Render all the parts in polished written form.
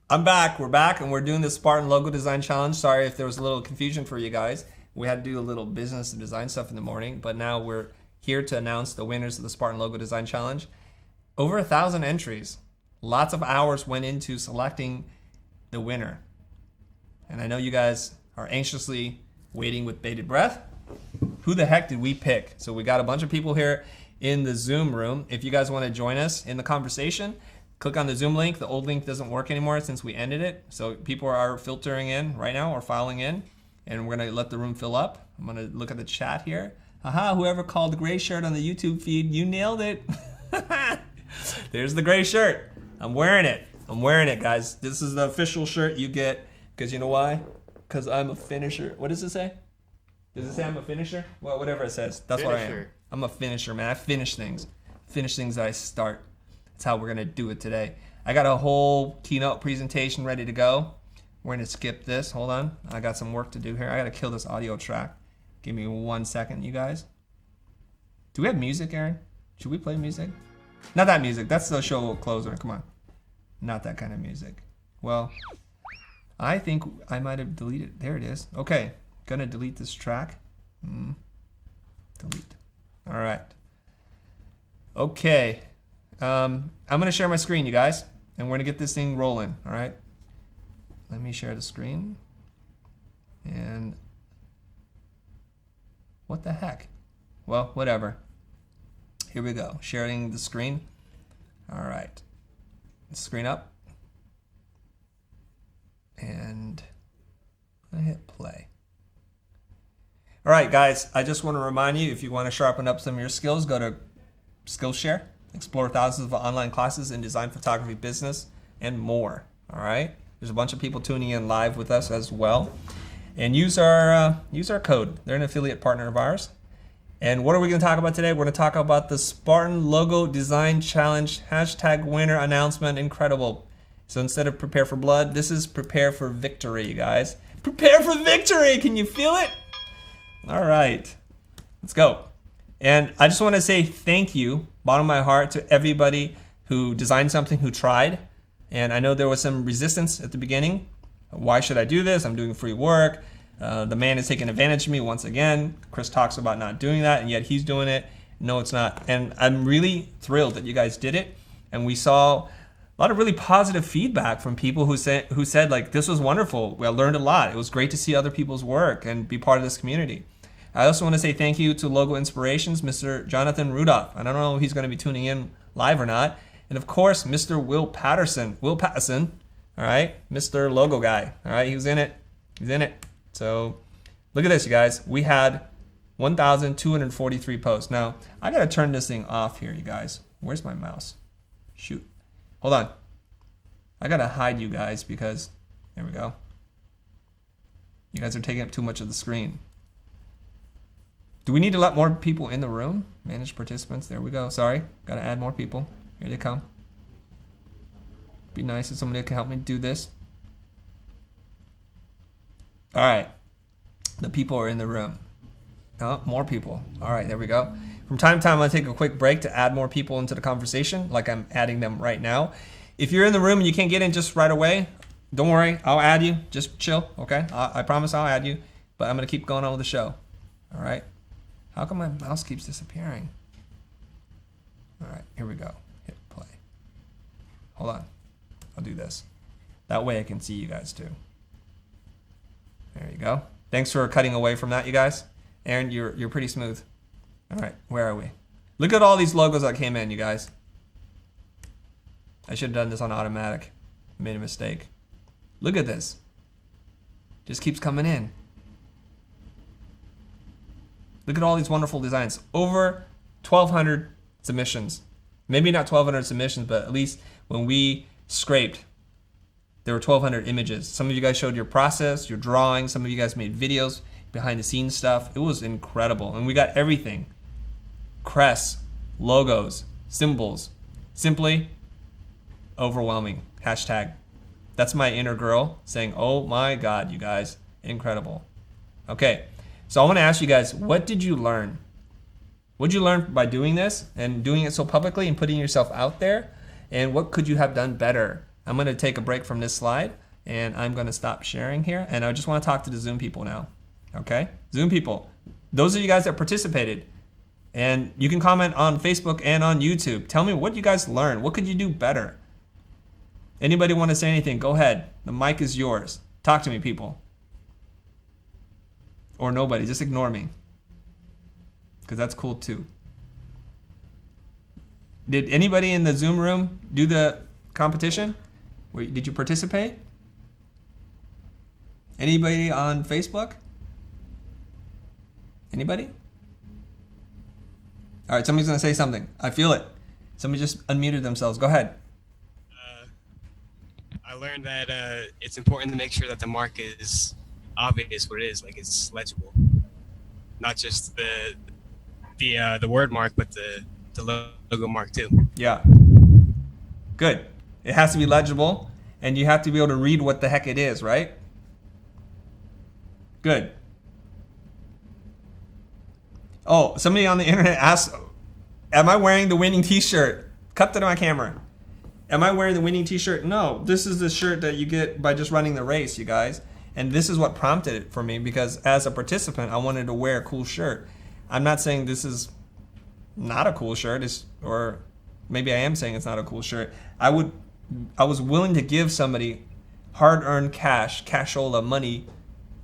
I'm back. We're back, and we're doing the Spartan Logo Design Challenge. Sorry if there was a little confusion for you guys. We had to do a little business and design stuff in the morning, but now we're here to announce the winners of the Spartan Logo Design Challenge. Over 1,000 entries. Lots of hours went into selecting the winner. And I know you guys are anxiously waiting with bated breath. Who the heck did we pick? So we got a bunch of people here in the Zoom room. If you guys want to join us in the conversation, click on the Zoom link. The old link doesn't work anymore since we ended it. So people are filtering in right now or filing in, and we're going to let the room fill up. I'm going to look at the chat here. Haha, whoever called the gray shirt on the YouTube feed, you nailed it. There's the gray shirt. I'm wearing it. I'm wearing it, guys. This is the official shirt you get because you know why? Because I'm a finisher. What does it say? Does it say I'm a finisher? Well, whatever it says. That's finisher. What I am. I'm a finisher, man. I finish things. Finish things that I start. That's how we're going to do it today. I got a whole keynote presentation ready to go. We're going to skip this. Hold on. I got some work to do here. I got to kill this audio track. Give me 1 second, you guys. Do we have music, Aaron? Should we play music? Not that music. That's the show closer. Come on. Not that kind of music. Well, I think I might have deleted. There it is. Okay. Going to delete this track. Delete. All right. Okay. I'm going to share my screen, you guys, and we're going to get this thing rolling, all right? Let me share the screen. And what the heck? Well, whatever. Here we go. Sharing the screen. All right. Screen up. And I hit play. All right, guys, I just want to remind you, if you want to sharpen up some of your skills, go to Skillshare. Explore thousands of online classes in design, photography, business, and more. All right. There's a bunch of people tuning in live with us as well, and use our code. They're an affiliate partner of ours. And what are we going to talk about today? We're going to talk about the Spartan Logo Design Challenge #winner announcement. Incredible. So instead of prepare for blood, this is prepare for victory, you guys. Prepare for victory. Can you feel it? All right. Let's go. And I just want to say thank you, bottom of my heart, to everybody who designed something, who tried. And I know there was some resistance at the beginning. Why should I do this? I'm doing free work. The man is taking advantage of me once again. Chris talks about not doing that, and yet he's doing it. No, it's not. And I'm really thrilled that you guys did it. And we saw a lot of really positive feedback from people who said like, this was wonderful. I learned a lot. It was great to see other people's work and be part of this community. I also want to say thank you to Logo Inspirations, Mr. Jonathan Rudolph. I don't know if he's going to be tuning in live or not. And of course, Mr. Will Patterson, all right, Mr. Logo Guy, all right, he was in it. He's in it. So look at this, you guys. We had 1,243 posts. Now, I got to turn this thing off here, you guys. Where's my mouse? Shoot. Hold on. I got to hide you guys because, there we go. You guys are taking up too much of the screen. Do we need to let more people in the room? Manage participants. There we go. Sorry. Got to add more people. Here they come. Be nice if somebody can help me do this. All right. The people are in the room. Oh, more people. All right. There we go. From time to time, I'm going to take a quick break to add more people into the conversation, like I'm adding them right now. If you're in the room and you can't get in just right away, don't worry. I'll add you. Just chill. Okay. I promise I'll add you. But I'm going to keep going on with the show. All right. How come my mouse keeps disappearing? All right, here we go. Hit play. Hold on. I'll do this. That way I can see you guys too. There you go. Thanks for cutting away from that, you guys. Aaron, you're pretty smooth. All right, where are we? Look at all these logos that came in, you guys. I should have done this on automatic. Made a mistake. Look at this. Just keeps coming in. Look at all these wonderful designs. Over 1,200 submissions. Maybe not 1,200 submissions, but at least when we scraped, there were 1,200 images. Some of you guys showed your process, your drawings. Some of you guys made videos, behind the scenes stuff. It was incredible. And we got everything. Crests, logos, symbols. Simply overwhelming. Hashtag. That's my inner girl saying, oh my God, you guys, incredible. Okay. So I want to ask you guys, what did you learn? What did you learn by doing this and doing it so publicly and putting yourself out there? And what could you have done better I'm going to take a break from this slide, and I'm going to stop sharing here. And I just want to talk to the Zoom people now. Okay? Zoom people, those of you guys that participated, and you can comment on Facebook and on YouTube. Tell me what you guys learned. What could you do better? Anybody want to say anything? Go ahead. The mic is yours. Talk to me, people. Or nobody. Just ignore me. Because that's cool too. Did anybody in the Zoom room do the competition? Did you participate? Anybody on Facebook? Anybody? All right, somebody's going to say something. I feel it. Somebody just unmuted themselves. Go ahead. I learned that it's important to make sure that the mark is obvious what it is, like it's legible. Not just the word mark, but the logo mark too. Yeah. Good. It has to be legible, and you have to be able to read what the heck it is, right? Good. Oh, somebody on the internet asked, am I wearing the winning t-shirt? Cut to my camera. Am I wearing the winning t-shirt? No, this is the shirt that you get by just running the race, you guys. And this is what prompted it for me, because as a participant, I wanted to wear a cool shirt. I'm not saying this is not a cool shirt, or maybe I am saying it's not a cool shirt. I was willing to give somebody hard-earned cashola money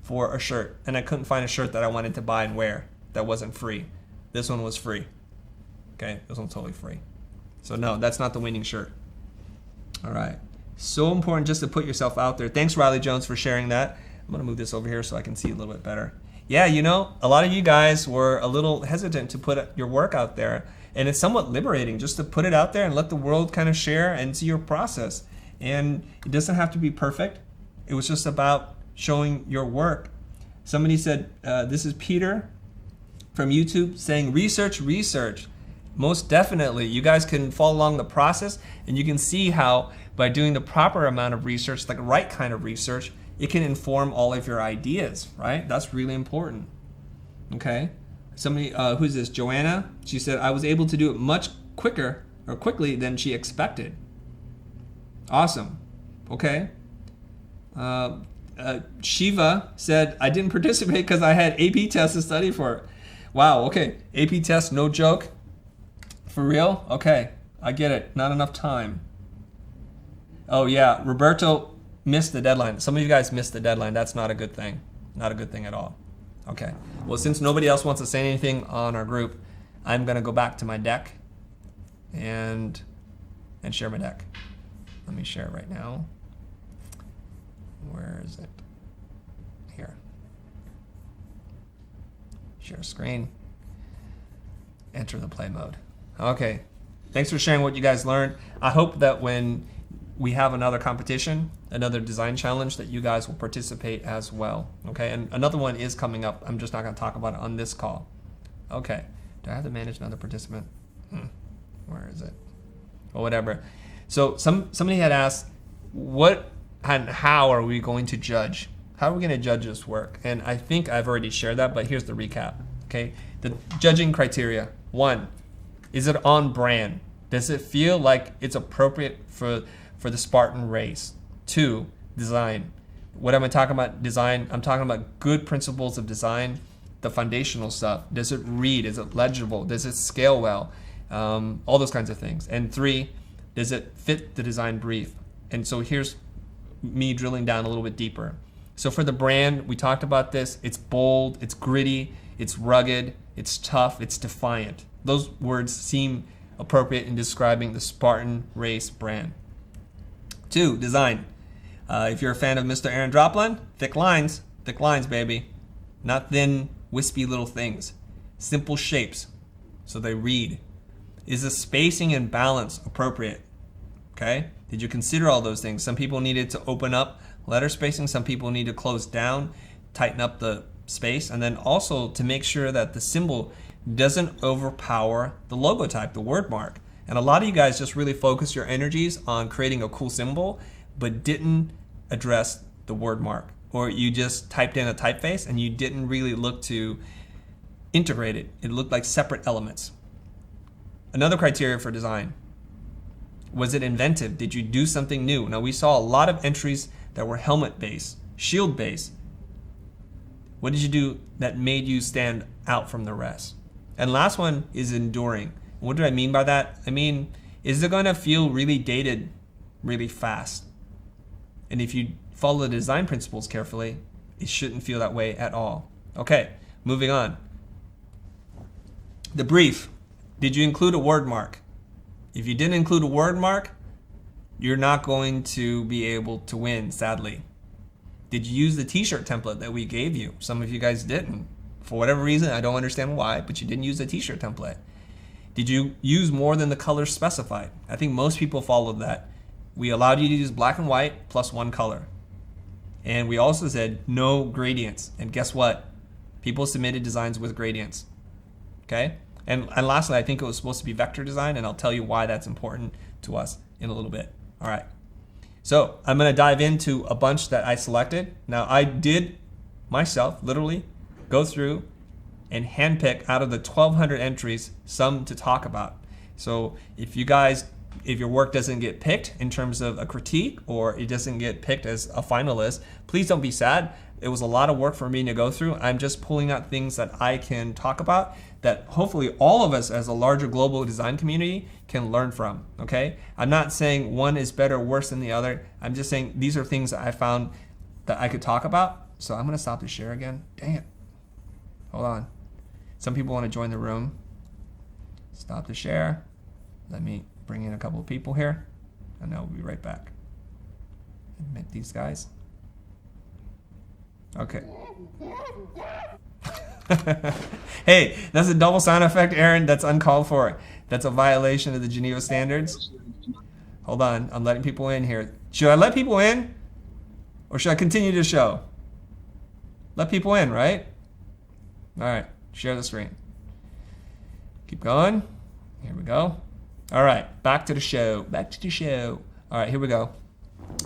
for a shirt, and I couldn't find a shirt that I wanted to buy and wear that wasn't free. This one was free. Okay, this one's totally free. So no, that's not the winning shirt. All right. So important just to put yourself out there. Thanks, Riley Jones, for sharing that. I'm going to move this over here so I can see a little bit better. Yeah, you know, a lot of you guys were a little hesitant to put your work out there. And it's somewhat liberating just to put it out there and let the world kind of share and see your process. And it doesn't have to be perfect. It was just about showing your work. Somebody said, this is Peter from YouTube saying, research. Most definitely. You guys can follow along the process, and you can see how by doing the proper amount of research, like the right kind of research, it can inform all of your ideas, right? That's really important. Okay. Somebody, who's this? Joanna. She said, I was able to do it much quickly than she expected. Awesome. Okay. Shiva said, I didn't participate because I had AP tests to study for. Wow. Okay. AP test, no joke. For real? Okay. I get it. Not enough time. Oh yeah. Roberto missed the deadline. Some of you guys missed the deadline. That's not a good thing. Not a good thing at all. Okay. Well, since nobody else wants to say anything on our group, I'm going to go back to my deck and share my deck. Let me share it right now. Where is it? Here. Share screen. Enter the play mode. Okay. Thanks for sharing what you guys learned. I hope that when we have another competition, another design challenge, that you guys will participate as well. Okay, and another one is coming up. I'm just not going to talk about it on this call. Okay, do I have to manage another participant? Where is it? Or whatever. So somebody had asked, what and how are we going to judge? How are we going to judge this work? And I think I've already shared that, but here's the recap. Okay, the judging criteria. 1, is it on brand? Does it feel like it's appropriate for the Spartan race? 2, design. What am I talking about design? I'm talking about good principles of design, the foundational stuff. Does it read? Is it legible? Does it scale well? All those kinds of things. And 3, does it fit the design brief? And so here's me drilling down a little bit deeper. So for the brand, we talked about this. It's bold, it's gritty, it's rugged, it's tough, it's defiant. Those words seem appropriate in describing the Spartan race brand. 2, design. If you're a fan of Mr. Aaron Dropland, thick lines, baby. Not thin, wispy little things. Simple shapes, so they read. Is the spacing and balance appropriate? Okay, did you consider all those things? Some people needed to open up letter spacing, some people need to close down, tighten up the space, and then also to make sure that the symbol doesn't overpower the logo type, the word mark. And a lot of you guys just really focus your energies on creating a cool symbol, but didn't address the word mark. Or you just typed in a typeface and you didn't really look to integrate it. It looked like separate elements. Another criteria for design. Was it inventive? Did you do something new? Now, we saw a lot of entries that were helmet based, shield based. What did you do that made you stand out from the rest? And last one is enduring. What do I mean by that? I mean, is it going to feel really dated really fast? And if you follow the design principles carefully, it shouldn't feel that way at all. Okay, moving on. The brief. Did you include a word mark? If you didn't include a word mark, you're not going to be able to win, sadly. Did you use the t-shirt template that we gave you? Some of you guys didn't. For whatever reason, I don't understand why, but you didn't use the t-shirt template. Did you use more than the colors specified? I think most people followed that. We allowed you to use black and white plus one color. And we also said no gradients. And guess what? People submitted designs with gradients. Okay? And lastly, I think it was supposed to be vector design, and I'll tell you why that's important to us in a little bit. All right. So I'm going to dive into a bunch that I selected. Now, I did myself literally go through and handpick out of the 1,200 entries some to talk about. So if your work doesn't get picked in terms of a critique, or it doesn't get picked as a finalist, please don't be sad. It was a lot of work for me to go through. I'm just pulling out things that I can talk about that hopefully all of us as a larger global design community can learn from, okay? I'm not saying one is better or worse than the other. I'm just saying these are things that I found that I could talk about. So I'm gonna stop the share again. Dang it. Hold on. Some people wanna join the room. Stop the share. Let me bring in a couple of people here, and I'll be right back. Admit these guys. Okay. Hey, that's a double sound effect, Aaron. That's uncalled for. That's a violation of the Geneva standards. Hold on, I'm letting people in here. Should I let people in, or should I continue to show? Let people in, right? All right, share the screen. Keep going. Here we go. All right, back to the show. Back to the show. All right, here we go.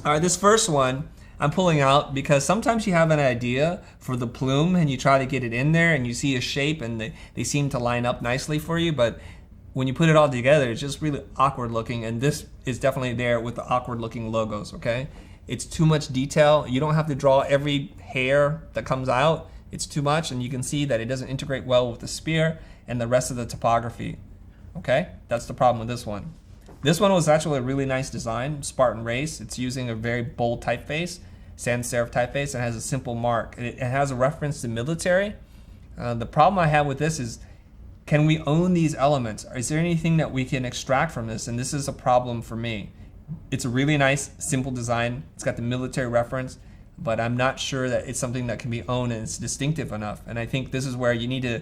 All right, this first one I'm pulling out because sometimes you have an idea for the plume and you try to get it in there and you see a shape and they seem to line up nicely for you, but when you put it all together, it's just really awkward looking, and this is definitely there with the awkward looking logos, okay? It's too much detail. You don't have to draw every hair that comes out. It's too much, and you can see that it doesn't integrate well with the spear and the rest of the topography, okay? That's the problem with this one. This one was actually a really nice design, Spartan Race. It's using a very bold typeface, sans serif typeface, and has a simple mark. It has a reference to military. The problem I have with this is, can we own these elements? Is there anything that we can extract from this? And this is a problem for me. It's a really nice, simple design. It's got the military reference, but I'm not sure that it's something that can be owned and it's distinctive enough. And I think this is where you need to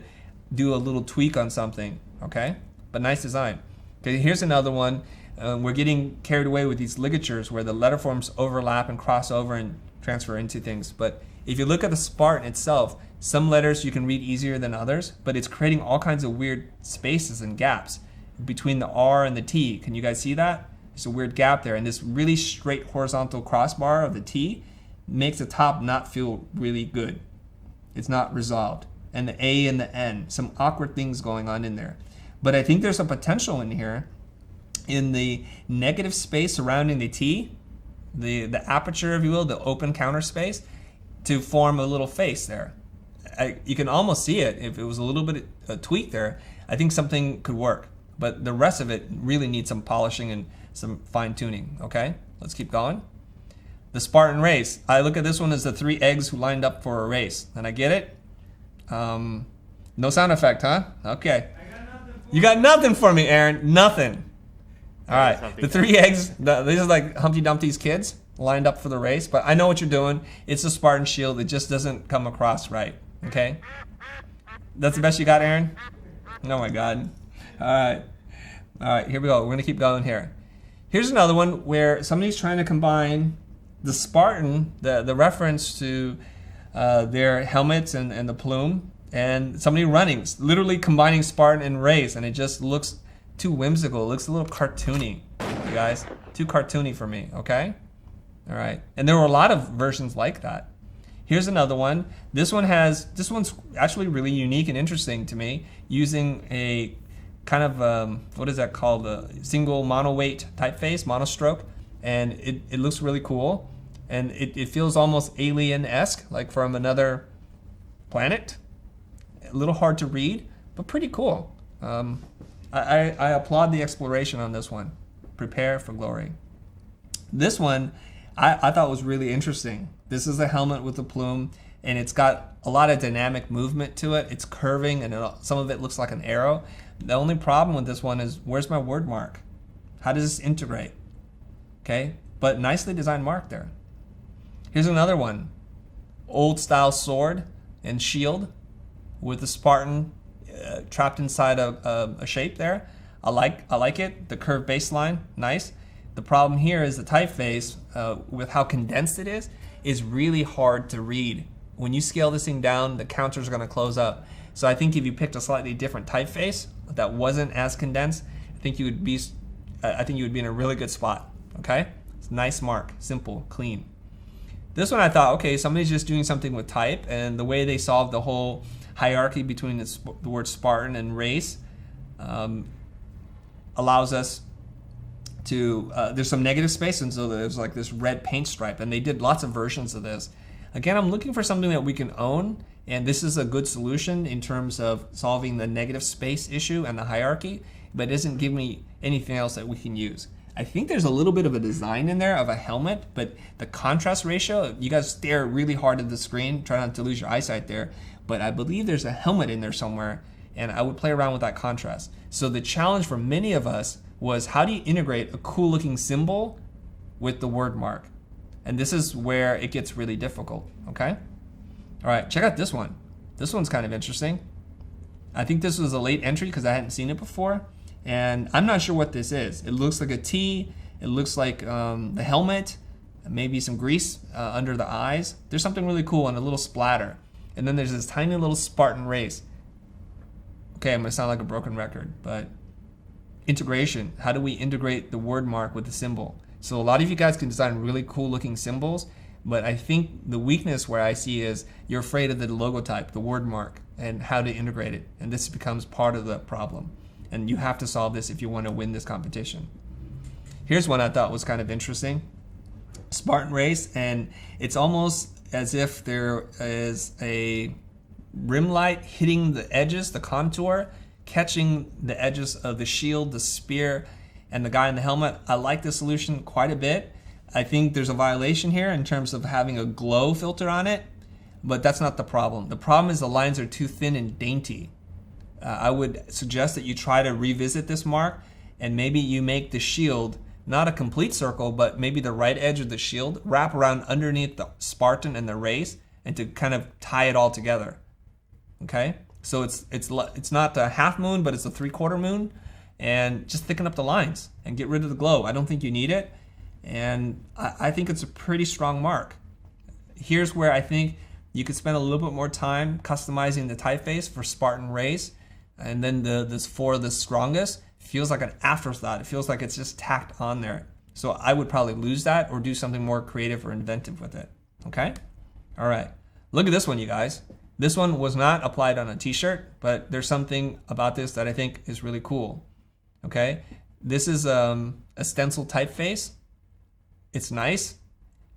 do a little tweak on something, okay? But nice design. Okay, here's another one. We're getting carried away with these ligatures where the letter forms overlap and cross over and transfer into things. But if you look at the Spartan itself, some letters you can read easier than others, but it's creating all kinds of weird spaces and gaps between the R and the T. Can you guys see that? There's a weird gap there, and this really straight horizontal crossbar of the T makes the top not feel really good. It's not resolved. And the A and the N, some awkward things going on in there. But I think there's a potential in here in the negative space surrounding the T, the aperture, if you will, the open counter space, to form a little face there. You can almost see it. If it was a little bit a tweak there, I think something could work. But the rest of it really needs some polishing and some fine tuning, okay? Let's keep going. The Spartan Race. I look at this one as the 3 eggs who lined up for a race. And I get it? No sound effect, huh? Okay. You got nothing for me, Aaron. Nothing. All right. The 3 eggs, these are like Humpty Dumpty's kids lined up for the race. But I know what you're doing. It's a Spartan shield. It just doesn't come across right. Okay? That's the best you got, Aaron? Oh, my God. All right. All right, here we go. We're going to keep going here. Here's another one where somebody's trying to combine the Spartan, the reference to their helmets and the plume, and somebody running, literally combining Spartan and race, and it just looks too whimsical. It looks a little cartoony, you guys. Too cartoony for me, okay? All right. And there were a lot of versions like that. Here's another one. This one's actually really unique and interesting to me, using a kind of, what is that called? A single mono weight typeface, monostroke. And it looks really cool. And it feels almost alien-esque, like from another planet. A little hard to read, but pretty cool. I applaud the exploration on this one. Prepare for glory. This one I thought was really interesting. This is a helmet with a plume, and it's got a lot of dynamic movement to it. It's curving, and some of it looks like an arrow. The only problem with this one is, where's my word mark? How does this integrate? Okay, but nicely designed mark there. Here's another one. Old style sword and shield with the Spartan trapped inside a shape there. I like it. The curved baseline, nice. The problem here is the typeface, with how condensed it is really hard to read. When you scale this thing down, the counters are going to close up. So I think if you picked a slightly different typeface that wasn't as condensed, I think you would be in a really good spot. Okay, it's a nice mark, simple, clean. This one I thought, okay, somebody's just doing something with type, and the way they solved the whole hierarchy between the word Spartan and race allows us to, there's some negative space, and so there's like this red paint stripe, and they did lots of versions of this. Again, I'm looking for something that we can own, and this is a good solution in terms of solving the negative space issue and the hierarchy, but it doesn't give me anything else that we can use. I think there's a little bit of a design in there of a helmet, but the contrast ratio, you guys stare really hard at the screen, try not to lose your eyesight there, but I believe there's a helmet in there somewhere, and I would play around with that contrast. So the challenge for many of us was, how do you integrate a cool looking symbol with the word mark? And this is where it gets really difficult, okay? All right, check out this one. This one's kind of interesting. I think this was a late entry because I hadn't seen it before. And I'm not sure what this is. It looks like a T. It looks like the helmet, maybe some grease under the eyes. There's something really cool and a little splatter. And then there's this tiny little Spartan race. Okay, I'm gonna sound like a broken record, but integration. How do we integrate the word mark with the symbol? So a lot of you guys can design really cool looking symbols, but I think the weakness where I see is you're afraid of the logo type, the word mark, and how to integrate it. And this becomes part of the problem. And you have to solve this if you want to win this competition. Here's one I thought was kind of interesting. Spartan race, and it's almost as if there is a rim light hitting the edges, the contour, catching the edges of the shield, the spear, and the guy in the helmet. I like the solution quite a bit. I think there's a violation here in terms of having a glow filter on it, but that's not the problem. The problem is the lines are too thin and dainty. I would suggest that you try to revisit this mark, and maybe you make the shield not a complete circle, but maybe the right edge of the shield wrap around underneath the Spartan and the race, and to kind of tie it all together. Okay, so it's not a half moon, but it's a 3/4 moon, and just thicken up the lines and get rid of the glow. I don't think you need it, and I think it's a pretty strong mark. Here's where I think you could spend a little bit more time customizing the typeface for Spartan race. And then this for the strongest feels like an afterthought. It feels like it's just tacked on there. So I would probably lose that or do something more creative or inventive with it. Okay? All right. Look at this one, you guys. This one was not applied on a t-shirt, but there's something about this that I think is really cool. Okay? This is a stencil typeface. It's nice.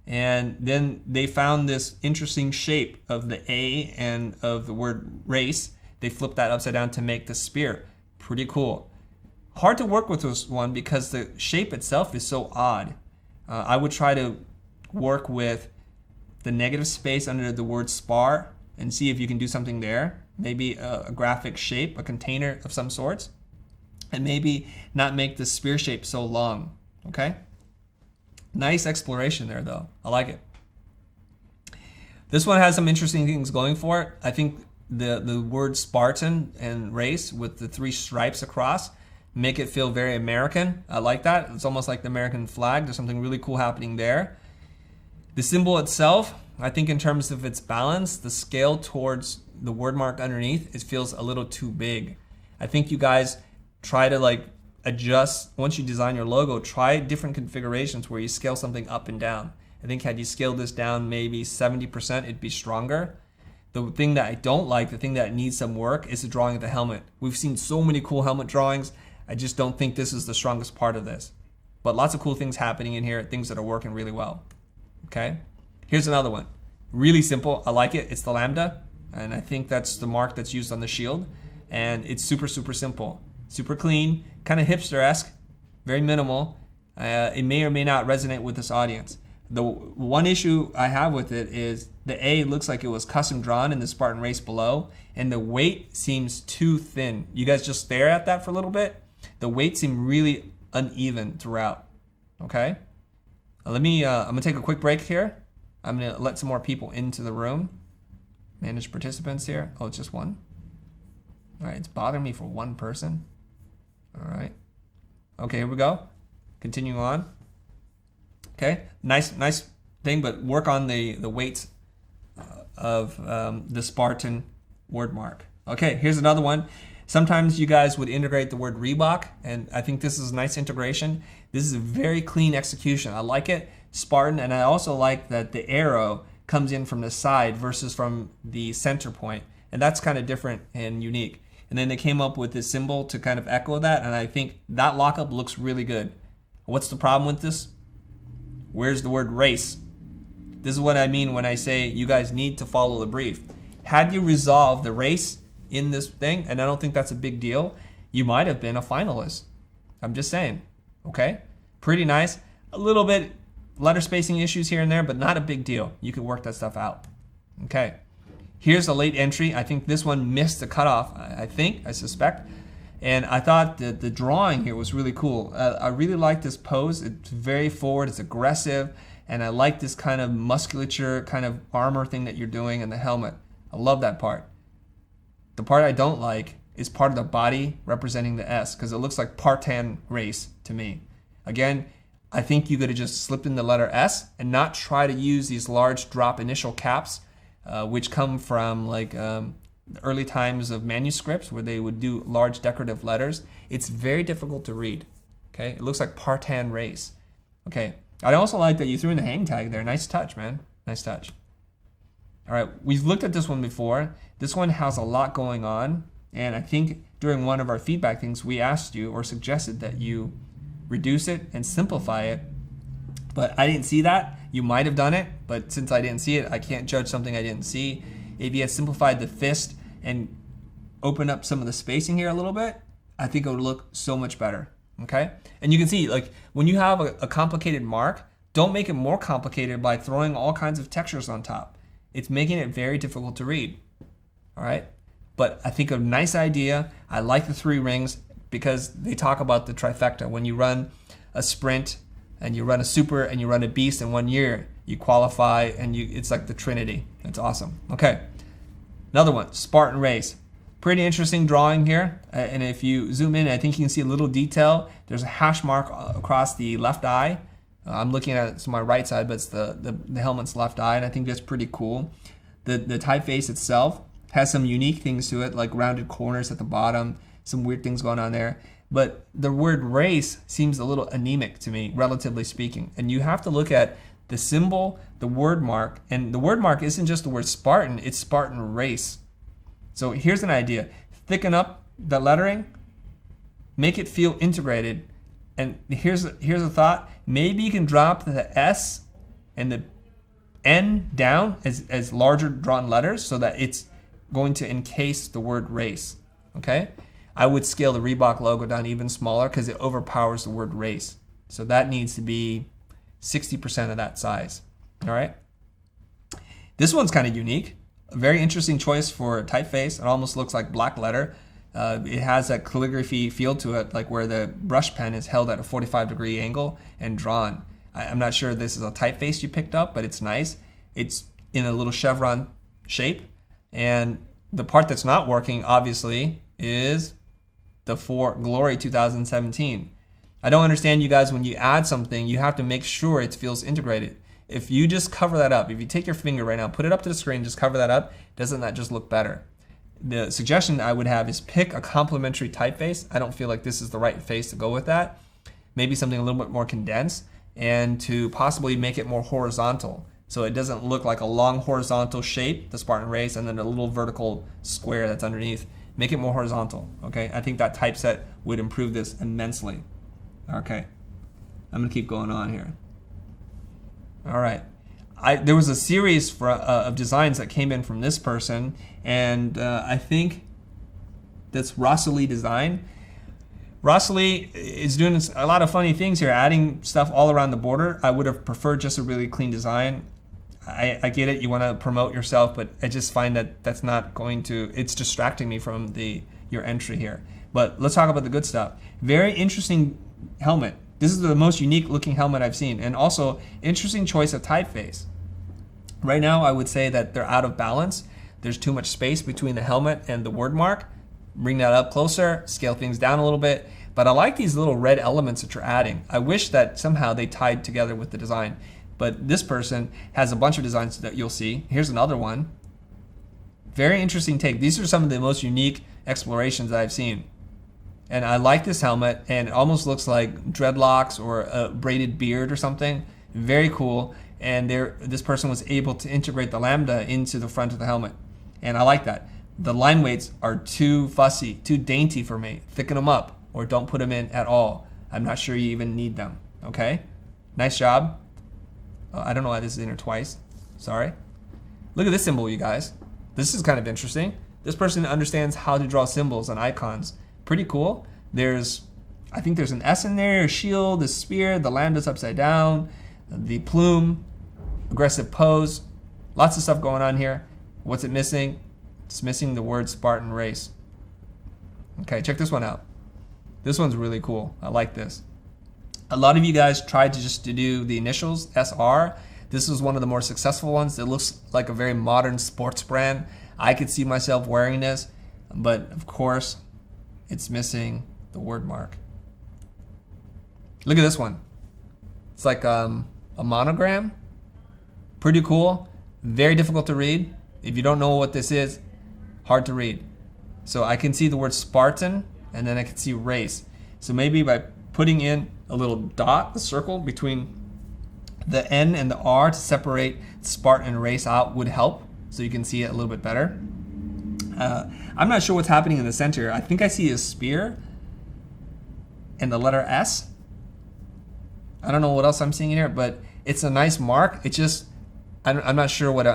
And then they found this interesting shape of the A and of the word race. They flipped that upside down to make the spear. Pretty cool. Hard to work with this one because the shape itself is so odd. I would try to work with the negative space under the word spar and see if you can do something there. Maybe a graphic shape, a container of some sorts. And maybe not make the spear shape so long. Okay? Nice exploration there though. I like it. This one has some interesting things going for it. I think the word Spartan and race with the 3 stripes across make it feel very American. I like that. It's almost like the American flag. There's something really cool happening there. The symbol itself, I think in terms of its balance, the scale towards the word mark underneath, it feels a little too big. I think you guys try to adjust, once you design your logo, try different configurations where you scale something up and down. I think had you scaled this down maybe 70%, it'd be stronger. The thing that I don't like, the thing that needs some work, is the drawing of the helmet. We've seen so many cool helmet drawings. I just don't think this is the strongest part of this. But lots of cool things happening in here, things that are working really well. Okay, here's another one. Really simple. I like it. It's the lambda, and I think that's the mark that's used on the shield. And it's super, super simple, super clean, kind of hipster-esque, very minimal. It may or may not resonate with this audience. The one issue I have with it is the A looks like it was custom drawn in the Spartan race below, and the weight seems too thin. You guys just stare at that for a little bit. The weight seemed really uneven throughout. Okay, I'm gonna take a quick break here. I'm gonna let some more people into the room. Manage participants here. Oh, it's just one. All right, it's bothering me for one person. All right. Okay, here we go. Continuing on. Okay, nice thing, but work on the weights of the Spartan word mark. Okay, here's another one. Sometimes you guys would integrate the word Reebok, and I think this is a nice integration. This is a very clean execution. I like it, Spartan, and I also like that the arrow comes in from the side versus from the center point, and that's kind of different and unique. And then they came up with this symbol to kind of echo that, and I think that lockup looks really good. What's the problem with this? Where's the word race? This is what I mean when I say you guys need to follow the brief. Had you resolved the race in this thing, and I don't think that's a big deal, you might have been a finalist. I'm just saying, okay? Pretty nice. A little bit letter spacing issues here and there, but not a big deal. You could work that stuff out. Okay, here's a late entry. I think this one missed the cutoff, I suspect. And I thought that the drawing here was really cool. I really like this pose. It's very forward, it's aggressive, and I like this kind of musculature, kind of armor thing that you're doing in the helmet. I love that part. The part I don't like is part of the body representing the S, because it looks like Spartan race to me. Again, I think you could have just slipped in the letter S and not try to use these large drop initial caps, which come from like the early times of manuscripts where they would do large decorative letters. It's very difficult to read. Okay, it looks like Spartan race. Okay, I also like that you threw in the hang tag there. Nice touch, man. Nice touch. All right, we've looked at this one before. This one has a lot going on, and I think during one of our feedback things, we asked you or suggested that you reduce it and simplify it, but I didn't see that. You might have done it, but since I didn't see it, I can't judge something I didn't see. If you had simplified the fist and opened up some of the spacing here a little bit, I think it would look so much better, okay? And you can see, like, when you have a complicated mark, don't make it more complicated by throwing all kinds of textures on top. It's making it very difficult to read, all right? But I think a nice idea. I like the 3 rings because they talk about the trifecta. When you run a sprint and you run a super and you run a beast in 1 year, you qualify, and it's like the Trinity. It's awesome. Okay, another one, Spartan race. Pretty interesting drawing here. And if you zoom in, I think you can see a little detail. There's a hash mark across the left eye. I'm looking at it to my right side, but it's the helmet's left eye, and I think that's pretty cool. The typeface itself has some unique things to it, like rounded corners at the bottom, some weird things going on there. But the word race seems a little anemic to me, relatively speaking. And you have to look at the symbol, the word mark, and the word mark isn't just the word Spartan, it's Spartan race. So here's an idea. Thicken up the lettering, make it feel integrated. And here's a thought. Maybe you can drop the S and the N down as larger drawn letters so that it's going to encase the word race, okay? I would scale the Reebok logo down even smaller because it overpowers the word race. So that needs to be 60% of that size, all right? This one's kind of unique. A very interesting choice for a typeface. It almost looks like black letter. It has that calligraphy feel to it, like where the brush pen is held at a 45-degree angle and drawn. I'm not sure this is a typeface you picked up, but it's nice. It's in a little chevron shape. And the part that's not working, obviously, is the For Glory 2017. I don't understand, you guys, when you add something, you have to make sure it feels integrated. If you just cover that up, if you take your finger right now, put it up to the screen, just cover that up, doesn't that just look better? The suggestion I would have is pick a complementary typeface. I don't feel like this is the right face to go with that. Maybe something a little bit more condensed, and to possibly make it more horizontal. So it doesn't look like a long horizontal shape, the Spartan race, and then a little vertical square that's underneath. Make it more horizontal, okay? I think that typeset would improve this immensely. Okay, I'm gonna keep going on here. All right, there was a series of designs that came in from this person, and I think that's Rosalie Design. Rosalie is doing a lot of funny things here, adding stuff all around the border. I would have preferred just a really clean design. I get it, you want to promote yourself, but I just find that that's not going to, it's distracting me from your entry here. But let's talk about the good stuff. Very interesting helmet. This is the most unique looking helmet I've seen, and also interesting choice of typeface. Right now, I would say that they're out of balance. There's too much space between the helmet and the word mark. Bring that up closer, scale things down a little bit. But I like these little red elements that you're adding. I wish that somehow they tied together with the design. But this person has a bunch of designs that you'll see. Here's another one. Very interesting take. These are some of the most unique explorations that I've seen. And I like this helmet, and it almost looks like dreadlocks or a braided beard or something. Very cool. And this person was able to integrate the lambda into the front of the helmet. And I like that. The line weights are too fussy, too dainty for me. Thicken them up or don't put them in at all. I'm not sure you even need them, okay? Nice job. I don't know why this is in here twice. Sorry. Look at this symbol, you guys. This is kind of interesting. This person understands how to draw symbols and icons. Pretty cool. I think there's an S in there, a shield, a spear, the lambda's upside down, the plume, aggressive pose. Lots of stuff going on here. What's it missing? It's missing the word Spartan race. Okay, check this one out. This one's really cool. I like this. A lot of you guys tried to do the initials, SR. This is one of the more successful ones. It looks like a very modern sports brand. I could see myself wearing this, but of course, it's missing the word mark. Look at this one. It's like a monogram. Pretty cool. Very difficult to read. If you don't know what this is, hard to read. So I can see the word Spartan, and then I can see race. So maybe by putting in a little dot, a circle between the N and the R to separate Spartan and race out would help, so you can see it a little bit better. I'm not sure what's happening in the center. I think I see a spear and the letter S. I don't know what else I'm seeing in here, but it's a nice mark. It just, I'm not sure what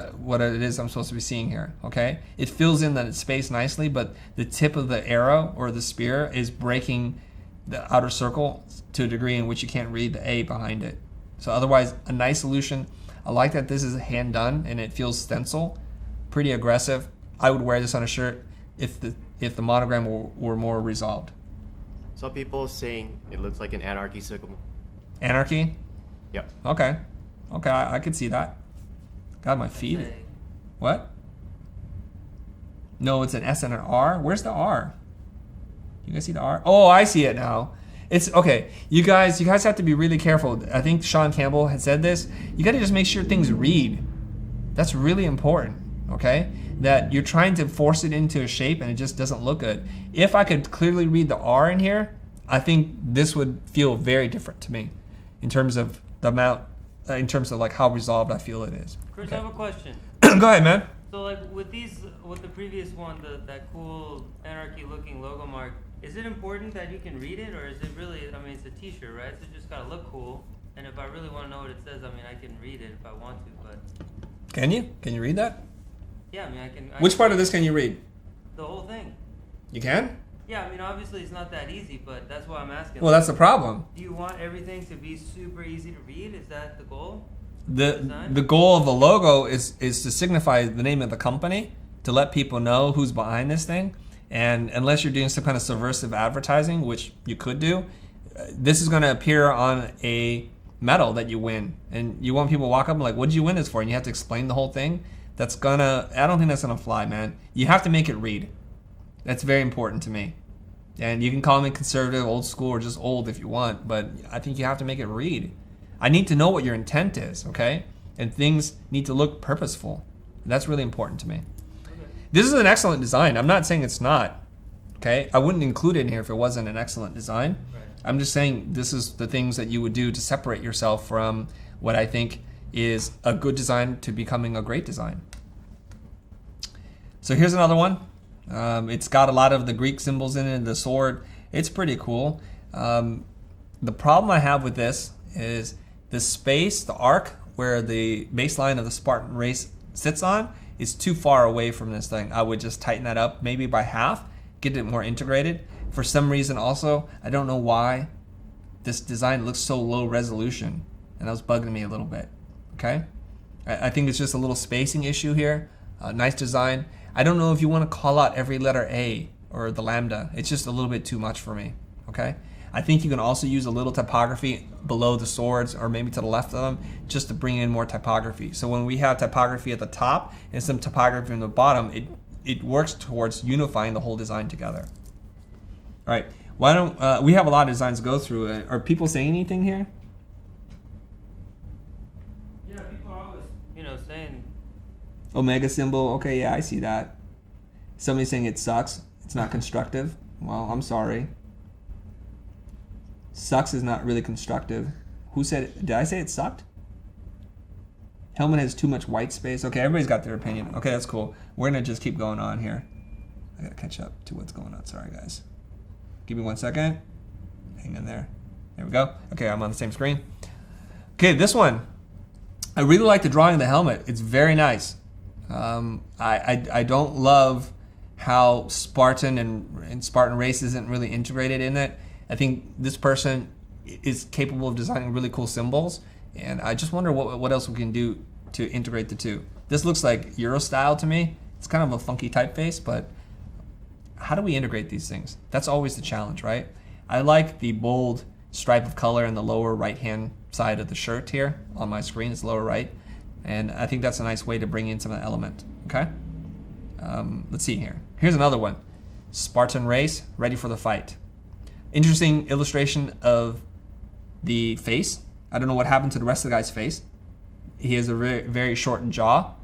it is I'm supposed to be seeing here, okay? It fills in that space nicely, but the tip of the arrow or the spear is breaking the outer circle to a degree in which you can't read the A behind it. So otherwise, a nice solution. I like that this is hand done and it feels stencil, pretty aggressive. I would wear this on a shirt if the monogram were more resolved. Some people saying it looks like an anarchy symbol. Anarchy? Yep. Okay, I could see that. God, my feet. What? No, it's an S and an R. Where's the R? You guys see the R? Oh, I see it now. It's okay. You guys have to be really careful. I think Sean Campbell had said this. You got to just make sure things read. That's really important, okay? That you're trying to force it into a shape and it just doesn't look good. If I could clearly read the R in here, I think this would feel very different to me in terms of the amount, in terms of like how resolved I feel it is. Chris, Okay. I have a question. Go ahead, man. So like with the previous one, that cool anarchy-looking logo mark, is it important that you can read it, or is it really? I mean, it's a T-shirt, right? So it just gotta look cool. And if I really want to know what it says, I mean, I can read it if I want to. But Can you? Can you read that? yeah, I mean, I can. Which part of this can you read? The whole thing. You can? Yeah, I mean, obviously it's not that easy, but that's why I'm asking. Well, that's the problem. Do you want everything to be super easy to read? Is that the goal? The goal of the logo is to signify the name of the company, to let people know who's behind this thing. And unless you're doing some kind of subversive advertising, which you could do, this is going to appear on a medal that you win. And you want people to walk up and like, what did you win this for? And you have to explain the whole thing. I don't think that's going to fly, man. You have to make it read. That's very important to me. And you can call me conservative, old school, or just old if you want, but I think you have to make it read. I need to know what your intent is, okay? And things need to look purposeful. That's really important to me. This is an excellent design. I'm not saying it's not, okay? I wouldn't include it in here if it wasn't an excellent design. Right. I'm just saying this is the things that you would do to separate yourself from what I think is a good design to becoming a great design. So here's another one. It's got a lot of the Greek symbols in it, the sword. It's pretty cool. The problem I have with this is the space, the arc where the baseline of the Spartan race sits on is too far away from this thing. I would just tighten that up maybe by half, get it more integrated. For some reason also, I don't know why, this design looks so low resolution, and that was bugging me a little bit, okay? I think it's just a little spacing issue here. Nice design. I don't know if you want to call out every letter A or the lambda. It's just a little bit too much for me, okay? I think you can also use a little typography below the swords or maybe to the left of them just to bring in more typography. So when we have typography at the top and some typography on the bottom, it works towards unifying the whole design together. All right, why don't we have a lot of designs to go through. Are people saying anything here? Yeah, people are always, saying. Omega symbol, okay, yeah, I see that. Somebody's saying it sucks. It's not constructive. Well, I'm sorry. Sucks is not really constructive. Who said it? Did I say it sucked? Helmet has too much white space. Okay, everybody's got their opinion. Okay, that's cool. We're gonna just keep going on here. I gotta catch up to what's going on. Sorry, guys. Give me 1 second. Hang in there. There we go. Okay, I'm on the same screen. Okay, this one. I really like the drawing of the helmet. It's very nice. I don't love how Spartan and Spartan race isn't really integrated in it. I think this person is capable of designing really cool symbols, and I just wonder what else we can do to integrate the two. This looks like Euro style to me. It's kind of a funky typeface, but how do we integrate these things? That's always the challenge, right? I like the bold stripe of color in the lower right-hand side of the shirt here on my screen. It's lower right, and I think that's a nice way to bring in some of the element, okay? Let's see here. Here's another one. Spartan race, ready for the fight. Interesting illustration of the face. I don't know what happened to the rest of the guy's face. He has a very, very shortened jaw,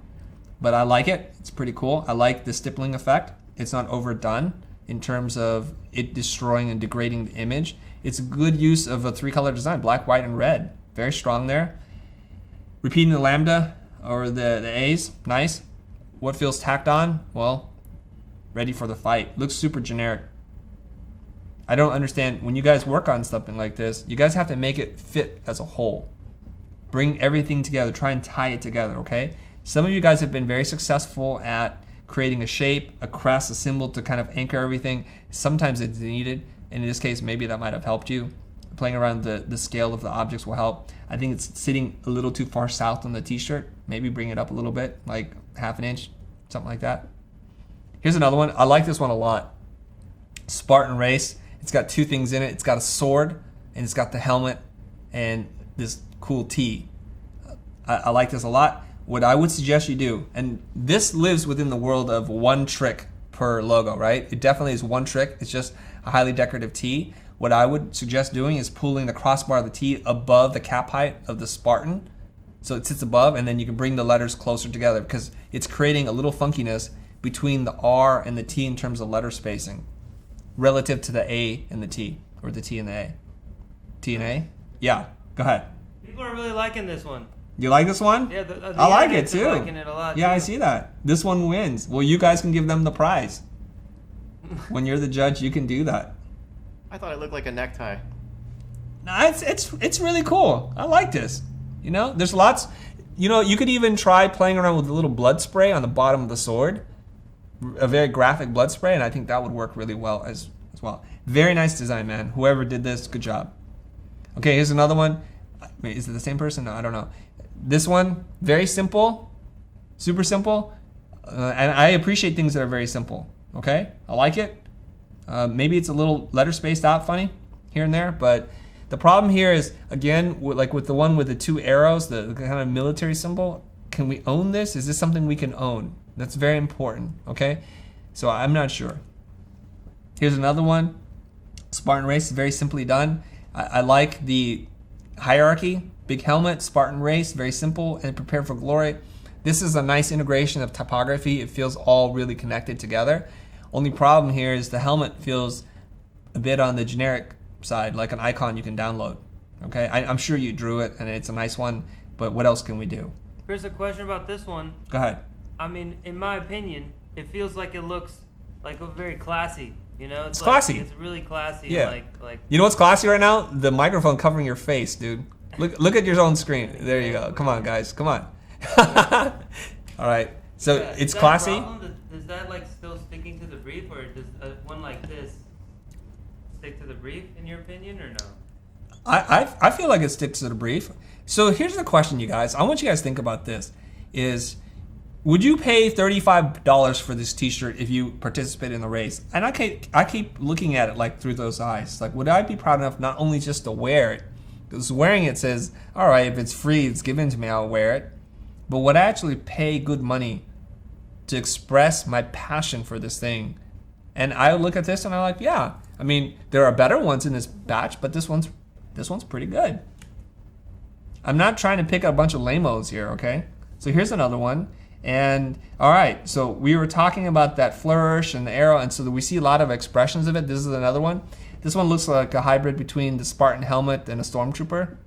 but I like it. It's pretty cool. I like the stippling effect. It's not overdone in terms of it destroying and degrading the image. It's a good use of a three-color design, black, white, and red. Very strong there. Repeating the lambda or the A's, nice. What feels tacked on? Well, ready for the fight. Looks super generic. I don't understand, when you guys work on something like this, you guys have to make it fit as a whole. Bring everything together, try and tie it together, okay? Some of you guys have been very successful at creating a shape, a crest, a symbol to kind of anchor everything. Sometimes it's needed. In this case, maybe that might have helped you. Playing around the scale of the objects will help. I think it's sitting a little too far south on the t-shirt. Maybe bring it up a little bit, like half an inch, something like that. Here's another one. I like this one a lot. Spartan race. It's got two things in it. It's got a sword, and it's got the helmet, and this cool T. I like this a lot. What I would suggest you do, and this lives within the world of one trick per logo, right? It definitely is one trick. It's just a highly decorative T. What I would suggest doing is pulling the crossbar of the T above the cap height of the Spartan, so it sits above, and then you can bring the letters closer together because it's creating a little funkiness between the R and the T in terms of letter spacing, relative to the A and the T, or the T and the A. T and A? Yeah, go ahead. People are really liking this one. You like this one? Yeah, the I like it audience is too. liking it a lot, Yeah, too. I see that. This one wins. Well, you guys can give them the prize. When you're the judge, you can do that. I thought it looked like a necktie. No, it's really cool. I like this. You know, there's lots. You know, you could even try playing around with a little blood spray on the bottom of the sword, a very graphic blood spray, and I think that would work really well as well. Very nice design, man. Whoever did this, good job. Okay, here's another one. Wait, is it the same person? No, I don't know. This one, very simple, super simple, and I appreciate things that are very simple. Okay, I like it. Maybe it's a little letter spaced out funny here and there, but the problem here is, again, like with the one with the two arrows, the kind of military symbol, can we own this? Is this something we can own? That's very important, okay? So I'm not sure. Here's another one. Spartan race is very simply done. I like the hierarchy, big helmet, Spartan race, very simple, and prepare for glory. This is a nice integration of typography. It feels all really connected together. Only problem here is the helmet feels a bit on the generic side, like an icon you can download. Okay, I'm sure you drew it and it's a nice one, But what else can we do? Here's a question about this one. Go ahead. I mean, in my opinion, it feels like it looks like very classy. You know, It's like, classy. It's really classy. Yeah. Like. You know what's classy right now? The microphone covering your face, dude. Look at your own screen. There you go. Come on, guys. Come on. All right. So Yeah, it's is that a classy. problem? Is that like still sticking to the brief, or does one like this stick to the brief in your opinion, or no? I feel like it sticks to the brief. So here's the question, you guys. I want you guys to think about this. Would you pay $35 for this T-shirt if you participate in the race? And I keep looking at it like through those eyes. Like, would I be proud enough not only just to wear it? Because wearing it says, all right, if it's free, it's given to me, I'll wear it. But would I actually pay good money to express my passion for this thing? And I look at this and I'm like, yeah. I mean, there are better ones in this batch, but this one's pretty good. I'm not trying to pick a bunch of lame-os here, okay? So here's another one. And all right, so we were talking about that flourish and the arrow, and so we see a lot of expressions of it. This is another one. This one looks like a hybrid between the Spartan helmet and a stormtrooper.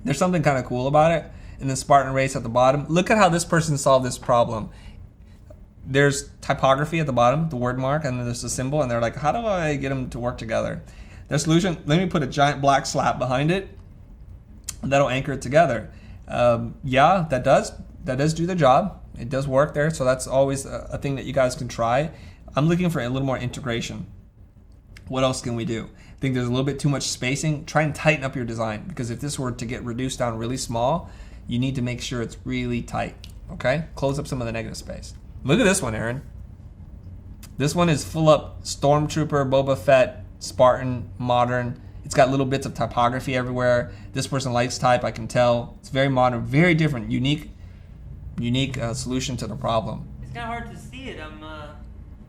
There's something kind of cool about it. In the Spartan race at the bottom, look at how this person solved this problem. There's typography at the bottom, the word mark, and then there's a symbol, and they're like, how do I get them to work together? Their solution, let me put a giant black slap behind it, and that'll anchor it together. Yeah, that does do the job. It does work there, so that's always a thing that you guys can try. I'm looking for a little more integration. What else can we do? I think there's a little bit too much spacing. Try and tighten up your design, because if this were to get reduced down really small, you need to make sure it's really tight, okay? Close up some of the negative space. Look at this one, Aaron. This one is full up Stormtrooper, Boba Fett, Spartan, modern. It's got little bits of typography everywhere. This person likes type, I can tell. It's very modern, very different, unique solution to the problem. It's kind of hard to see it. I'm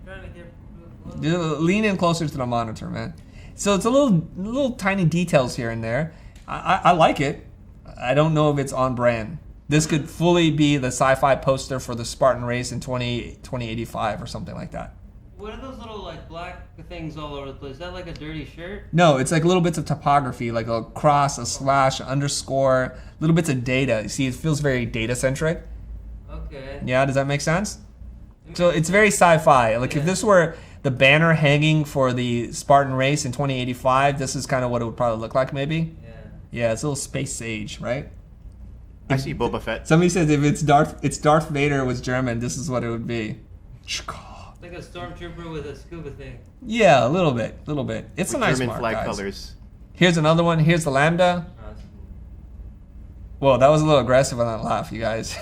trying to get Lean in closer to the monitor, man. So it's a little tiny details here and there. I like it. I don't know if it's on brand. This could fully be the sci-fi poster for the Spartan race in 2085 or something like that. What are those little like black things all over the place? Is that like a dirty shirt? No, it's like little bits of typography, like a cross, a slash, an underscore, little bits of data. You see, it feels very data-centric. Okay. Yeah, does that make sense? So it's very sci-fi. Like if this were the banner hanging for the Spartan race in 2085, this is kind of what it would probably look like maybe. Yeah, it's a little space age, right? I see Boba Fett. Somebody says if it's Darth Vader was German, this is what it would be. Like a stormtrooper with a scuba thing. Yeah, a little bit. It's With a nice German mark, flag guys. colors. Here's another one. Here's the lambda. Oh, that's cool. Whoa, that was a little aggressive on that laugh, you guys.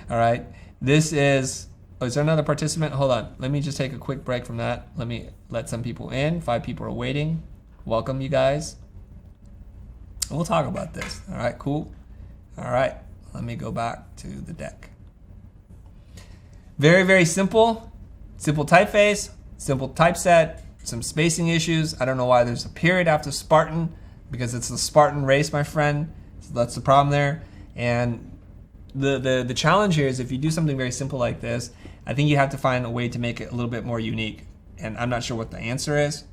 All right. This is... Oh, is there another participant? Hold on. Let me just take a quick break from that. Let me let some people in. 5 people are waiting. Welcome, you guys. We'll talk about this. All right, cool. All right. Let me go back to the deck. Very, very simple. Simple typeface. Simple typeset. Some spacing issues. I don't know why there's a period after Spartan, because it's the Spartan race, my friend. So that's the problem there. And the challenge here is if you do something very simple like this, I think you have to find a way to make it a little bit more unique. And I'm not sure what the answer is,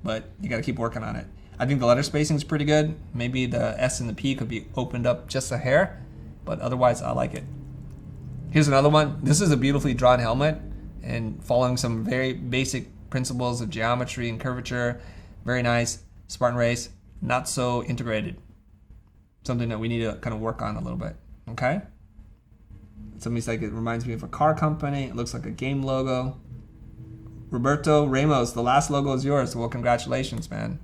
but you got to keep working on it. I think the letter spacing is pretty good. Maybe the S and the P could be opened up just a hair, but otherwise I like it. Here's another one. This is a beautifully drawn helmet and following some very basic principles of geometry and curvature. Very nice. Spartan race, not so integrated. Something that we need to kind of work on a little bit, okay? Somebody's like, it reminds me of a car company. It looks like a game logo. Roberto Ramos, the last logo is yours. Well, congratulations, man.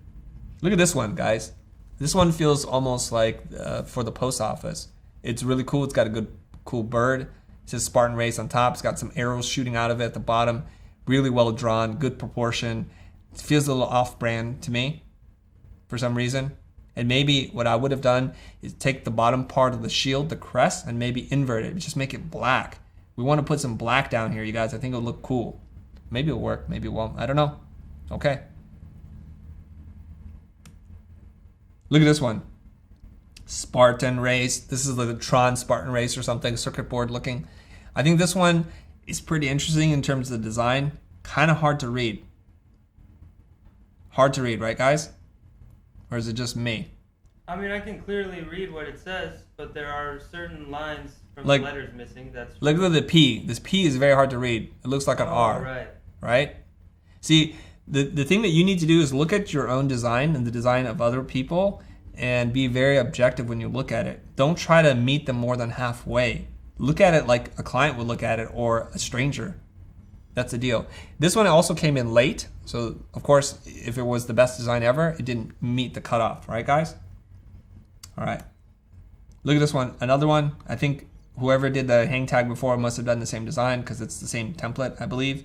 Look at this one, guys. This one feels almost like for the post office. It's really cool. It's got a good, cool bird. It says Spartan Race on top. It's got some arrows shooting out of it at the bottom. Really well drawn, good proportion. It feels a little off-brand to me for some reason. And maybe what I would have done is take the bottom part of the shield, the crest, and maybe invert it. Just make it black. We want to put some black down here, you guys. I think it'll look cool. Maybe it'll work. Maybe it won't. I don't know. Okay. Look at this one. Spartan race. This is like the Tron Spartan race or something, circuit board looking. I think this one is pretty interesting in terms of the design. Kind of hard to read. Hard to read, right, guys? Or is it just me? I mean, I can clearly read what it says, but there are certain lines from Like- the letters missing. That's Look at the P. This P is very hard to read. It looks like an R, right. right? See, the thing that you need to do is look at your own design and the design of other people and be very objective when you look at it. Don't try to meet them more than halfway. Look at it like a client would look at it or a stranger. That's the deal. This one also came in late. So, of course, if it was the best design ever, it didn't meet the cutoff, right, guys? All right. Look at this one. Another one. I think whoever did the hang tag before must have done the same design because it's the same template, I believe,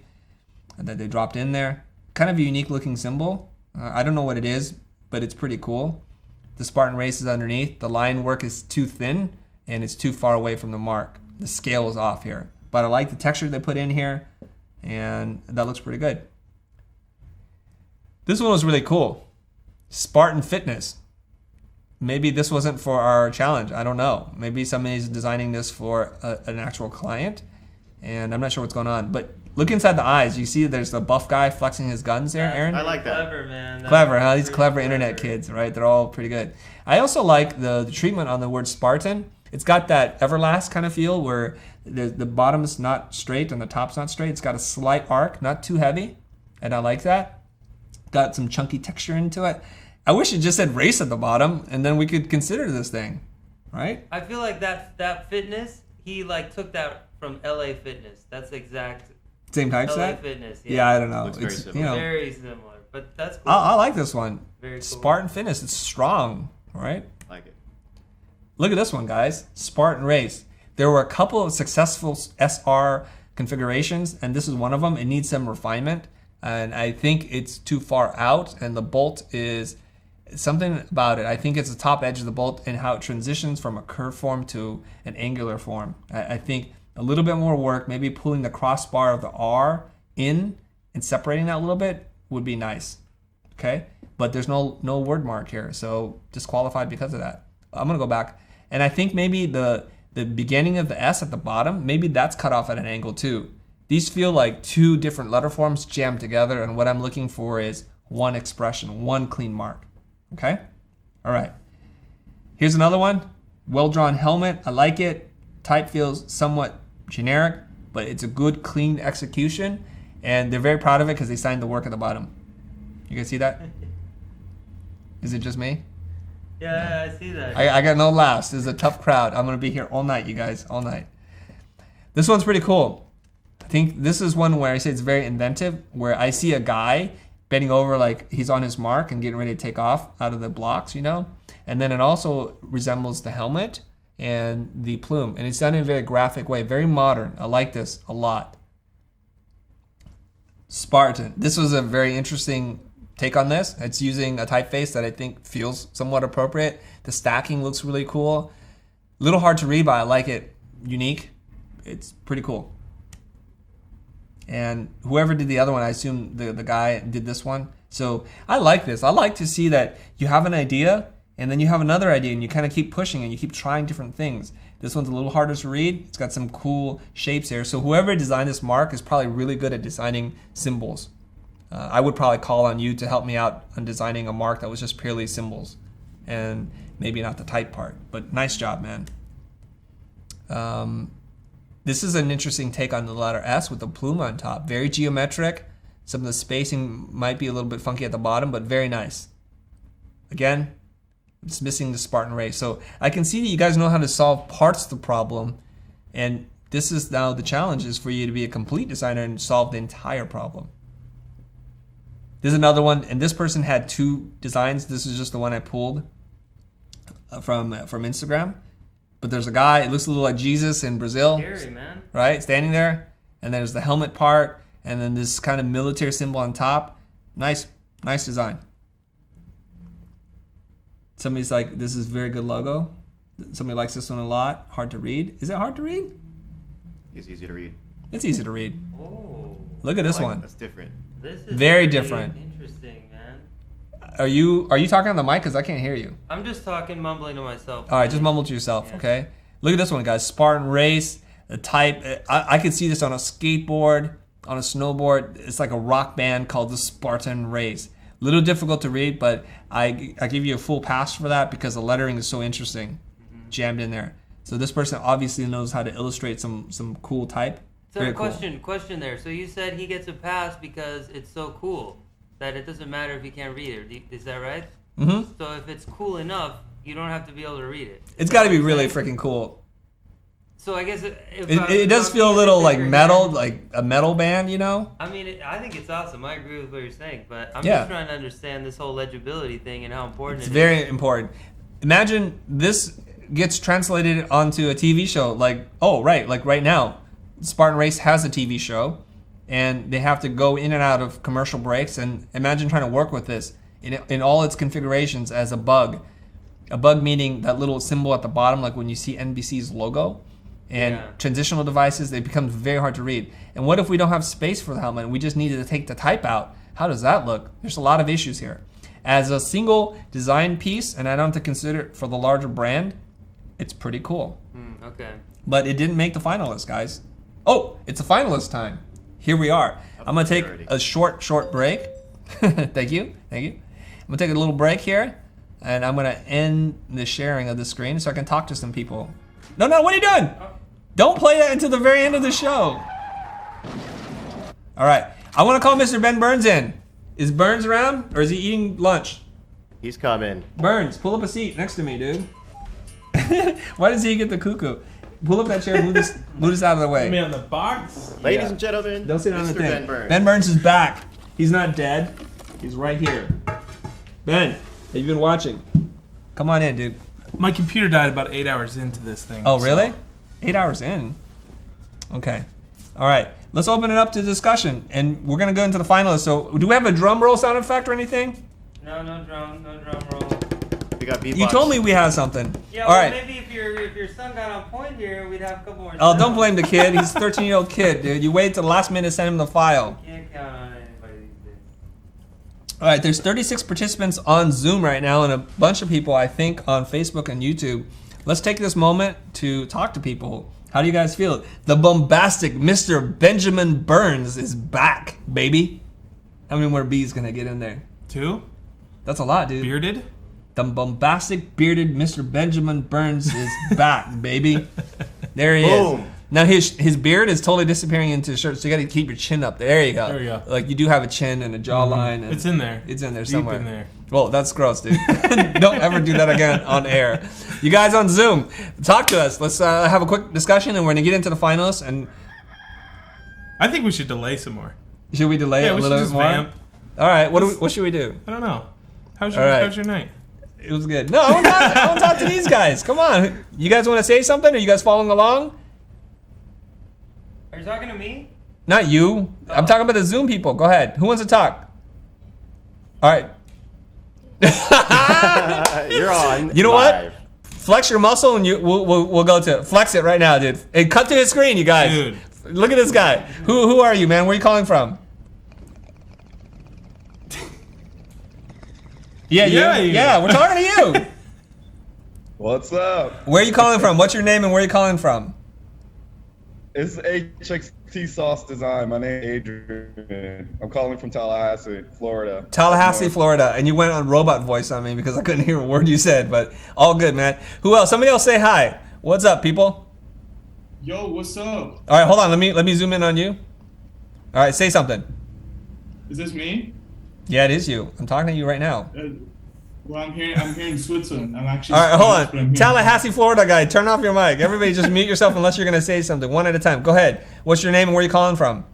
that they dropped in there. Kind of a unique looking symbol. I don't know what it is, but it's pretty cool. The Spartan race is underneath. The line work is too thin and it's too far away from the mark. The scale is off here. But I like the texture they put in here, and that looks pretty good. This one was really cool. Spartan Fitness. Maybe this wasn't for our challenge. I don't know. Maybe somebody's designing this for an actual client, and I'm not sure what's going on. But look inside the eyes. You see there's the buff guy flexing his guns there, Aaron? I like that. Clever, man. That's Clever, huh? These pretty clever internet kids, right? They're all pretty good. I also like the treatment on the word Spartan. It's got that Everlast kind of feel where the bottom's not straight and the top's not straight. It's got a slight arc, not too heavy, and I like that. Got some chunky texture into it. I wish it just said race at the bottom, and then we could consider this thing, right? I feel like that fitness, he like took that from LA Fitness. That's exact Same LA typeset? Fitness. Yeah, I don't know. Looks very It's, similar. you know, Very similar, but that's cool. I like this one. Very cool. Spartan Fitness. It's strong, right? Like it. Look at this one, guys. Spartan Race. There were a couple of successful SR configurations, and this is one of them. It needs some refinement, and I think it's too far out, and the bolt is something about it. I think it's the top edge of the bolt and how it transitions from a curved form to an angular form. I think a little bit more work, maybe pulling the crossbar of the R in and separating that a little bit would be nice. Okay? But there's no word mark here, so disqualified because of that. I'm going to go back. And I think maybe the beginning of the S at the bottom, maybe that's cut off at an angle too. These feel like two different letter forms jammed together, and what I'm looking for is one expression, one clean mark. Okay? All right. Here's another one. Well-drawn helmet. I like it. Type feels somewhat generic, but it's a good, clean execution, and they're very proud of it because they signed the work at the bottom. You guys see that? Is it just me? Yeah, I see that. I got no laughs. This is a tough crowd. I'm going to be here all night, you guys, all night. This one's pretty cool. I think this is one where I say it's very inventive, where I see a guy bending over like he's on his mark and getting ready to take off out of the blocks, you know? And then it also resembles the helmet and the plume. And it's done in a very graphic way, very modern. I like this a lot. Spartan. This was a very interesting take on this. It's using a typeface that I think feels somewhat appropriate. The stacking looks really cool. A little hard to read, but I like it. Unique. It's pretty cool. And whoever did the other one, I assume the guy did this one. So I like this. I like to see that you have an idea and then you have another idea and you kind of keep pushing and you keep trying different things. This one's a little harder to read. It's got some cool shapes here. So whoever designed this mark is probably really good at designing symbols. I would probably call on you to help me out on designing a mark that was just purely symbols and maybe not the type part. But nice job, man. This is an interesting take on the letter S with the plume on top. Very geometric. Some of the spacing might be a little bit funky at the bottom, but very nice. Again, it's missing the Spartan race. So I can see that you guys know how to solve parts of the problem, and this is now the challenge is for you to be a complete designer and solve the entire problem. There's another one, and this person had two designs. This is just the one I pulled from Instagram. But there's a guy, it looks a little like Jesus in Brazil. Scary, man. Right? Standing there. And there's the helmet part. And then this kind of military symbol on top. Nice design. Somebody's like, this is a very good logo. Somebody likes this one a lot. Hard to read. Is it hard to read? It's easy to read. It's easy to read. Oh, Look at this I like- one. That's different. this is Very pretty different. Interesting, man. Are you talking on the mic? Because I can't hear you. I'm just talking, mumbling to myself. All right, just mumble to yourself, Yeah. okay? Look at this one, guys. Spartan race, the type. I could see this on a skateboard, on a snowboard. It's like a rock band called the Spartan race. Little difficult to read, but I give you a full pass for that because the lettering is so interesting, jammed in there. So this person obviously knows how to illustrate some cool type. So Very question there. So you said he gets a pass because it's so cool that it doesn't matter if he can't read it. Is that right? Mm-hmm. So if it's cool enough, you don't have to be able to read it. It's got to be really freaking cool. So I guess It does feel a little like metal, like a metal band, you know? I mean, I think it's awesome. I agree with what you're saying, but I'm Yeah. just trying to understand this whole legibility thing and how important It's it is. very important. Imagine this gets translated onto a TV show. Like, oh, right, like right now, Spartan Race has a TV show, and they have to go in and out of commercial breaks. And imagine trying to work with this in all its configurations as a bug. A bug meaning that little symbol at the bottom, like when you see NBC's logo. And Yeah. transitional devices, they become very hard to read. And what if we don't have space for the helmet and we just needed to take the type out? How does that look? There's a lot of issues here. As a single design piece, and I don't have to consider it for the larger brand, it's pretty cool. Okay. But it didn't make the finalists, guys. Oh, it's a finalist time. Here we are. I'm going to take a short break. Thank you. I'm going to take a little break here, and I'm going to end the sharing of the screen so I can talk to some people. No, what are you doing? Don't play that until the very end of the show. All right. I want to call Mr. Ben Burns in. Is Burns around, or is he eating lunch? He's coming. Burns, pull up a seat next to me, dude. Why does he get the cuckoo? Pull up that chair, move this out of the way. Put me on the box. Ladies and gentlemen, Don't sit on the Mr. thing. Ben Burns. Ben Burns is back. He's not dead. He's right here. Ben, have you been watching? Come on in, dude. My computer died about 8 hours into this thing. Oh, really? 8 hours in. Okay. All right. Let's open it up to discussion, and we're gonna go into the finalists. So, do we have a drum roll sound effect or anything? No drum roll. We got beatbox. You told me we had something. Yeah, All well, right. maybe if your son got on point here, we'd have a couple more. Oh, don't sounds. blame the kid. He's a 13-year-old kid, dude. You wait till the last minute to send him the file. Can't count on anybody these days. All right, there's 36 participants on Zoom right now and a bunch of people, I think, on Facebook and YouTube. Let's take this moment to talk to people. How do you guys feel? The bombastic Mr. Benjamin Burns is back, baby. How many more B's can I get in there? 2? That's a lot, dude. Bearded? The bombastic, bearded Mr. Benjamin Burns is back, baby. There he is. Boom. Now his beard is totally disappearing into his shirt, so you got to keep your chin up. There you go. There you go. Like you do have a chin and a jawline. And It's in there. It's in there Deep somewhere. in there. Well, that's gross, dude. Don't ever do that again on air. You guys on Zoom, talk to us. Let's have a quick discussion, and we're gonna get into the finalists. And I think we should delay some more. should we delay it a we should little bit just more? vamp. All right. What should we do? I don't know. All right. How's your night? It was good. No, I want to talk to these guys. Come on. You guys want to say something? Are you guys following along? Are you talking to me? Not you. I'm talking about the Zoom people. Go ahead. Who wants to talk? All right. You're on. You know live. what? Flex your muscle and we'll go to it. Flex it right now, dude. Hey, cut to his screen, you guys. Dude. Look at this guy. Who are you, man? Where are you calling from? Yeah, you. yeah, we're talking to you. What's up? Where are you calling from? What's your name and where are you calling from? It's HXT Sauce Design. My name is Adrian. I'm calling from Tallahassee, Florida. Tallahassee, Florida. And you went on robot voice on me because I couldn't hear a word you said, but all good, man. Who else? Somebody else say hi. What's up, people? Yo, what's up? All right, hold on. Let me zoom in on you. All right, say something. Is this me? Yeah, it is you. I'm talking to you right now. Well, I'm here in Switzerland. I'm actually. All right, hold Spanish, but I'm on. here. Tallahassee, Florida guy, turn off your mic. Everybody just mute yourself unless you're going to say something. One at a time. Go ahead. What's your name and where are you calling from?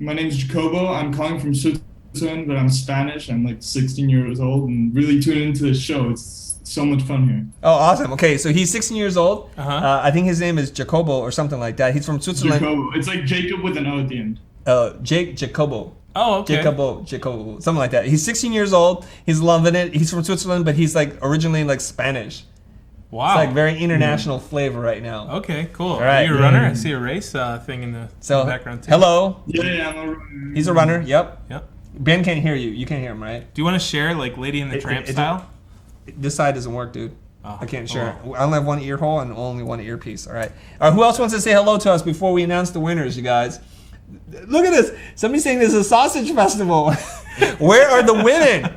My name's Jacobo. I'm calling from Switzerland, but I'm Spanish. I'm like 16 years old and really tuned into the show. It's so much fun here. Oh, awesome. Okay, so he's 16 years old. Uh-huh. I think his name is Jacobo or something like that. He's from Switzerland. Jacobo. It's like Jacob with an O at the end. Jacobo. Oh, okay. Jacobo, something like that. He's 16 years old. He's loving it. He's from Switzerland, but he's like originally like Spanish. Wow. It's like very international flavor right now. Okay, cool. right. Are you a runner? I see a race thing in the So, background too. hello. Yeah, I'm a runner. He's a runner. Yep. Yep. Ben can't hear you. You can't hear him, right? Do you want to share like Lady in the Tramp it- style? This side doesn't work, dude. Oh, I can't oh, share. well. I only have one ear hole and only one earpiece. All right. All right. Who else wants to say hello to us before we announce the winners, you guys? Look at this. Somebody's saying this is a sausage festival. Where are the women?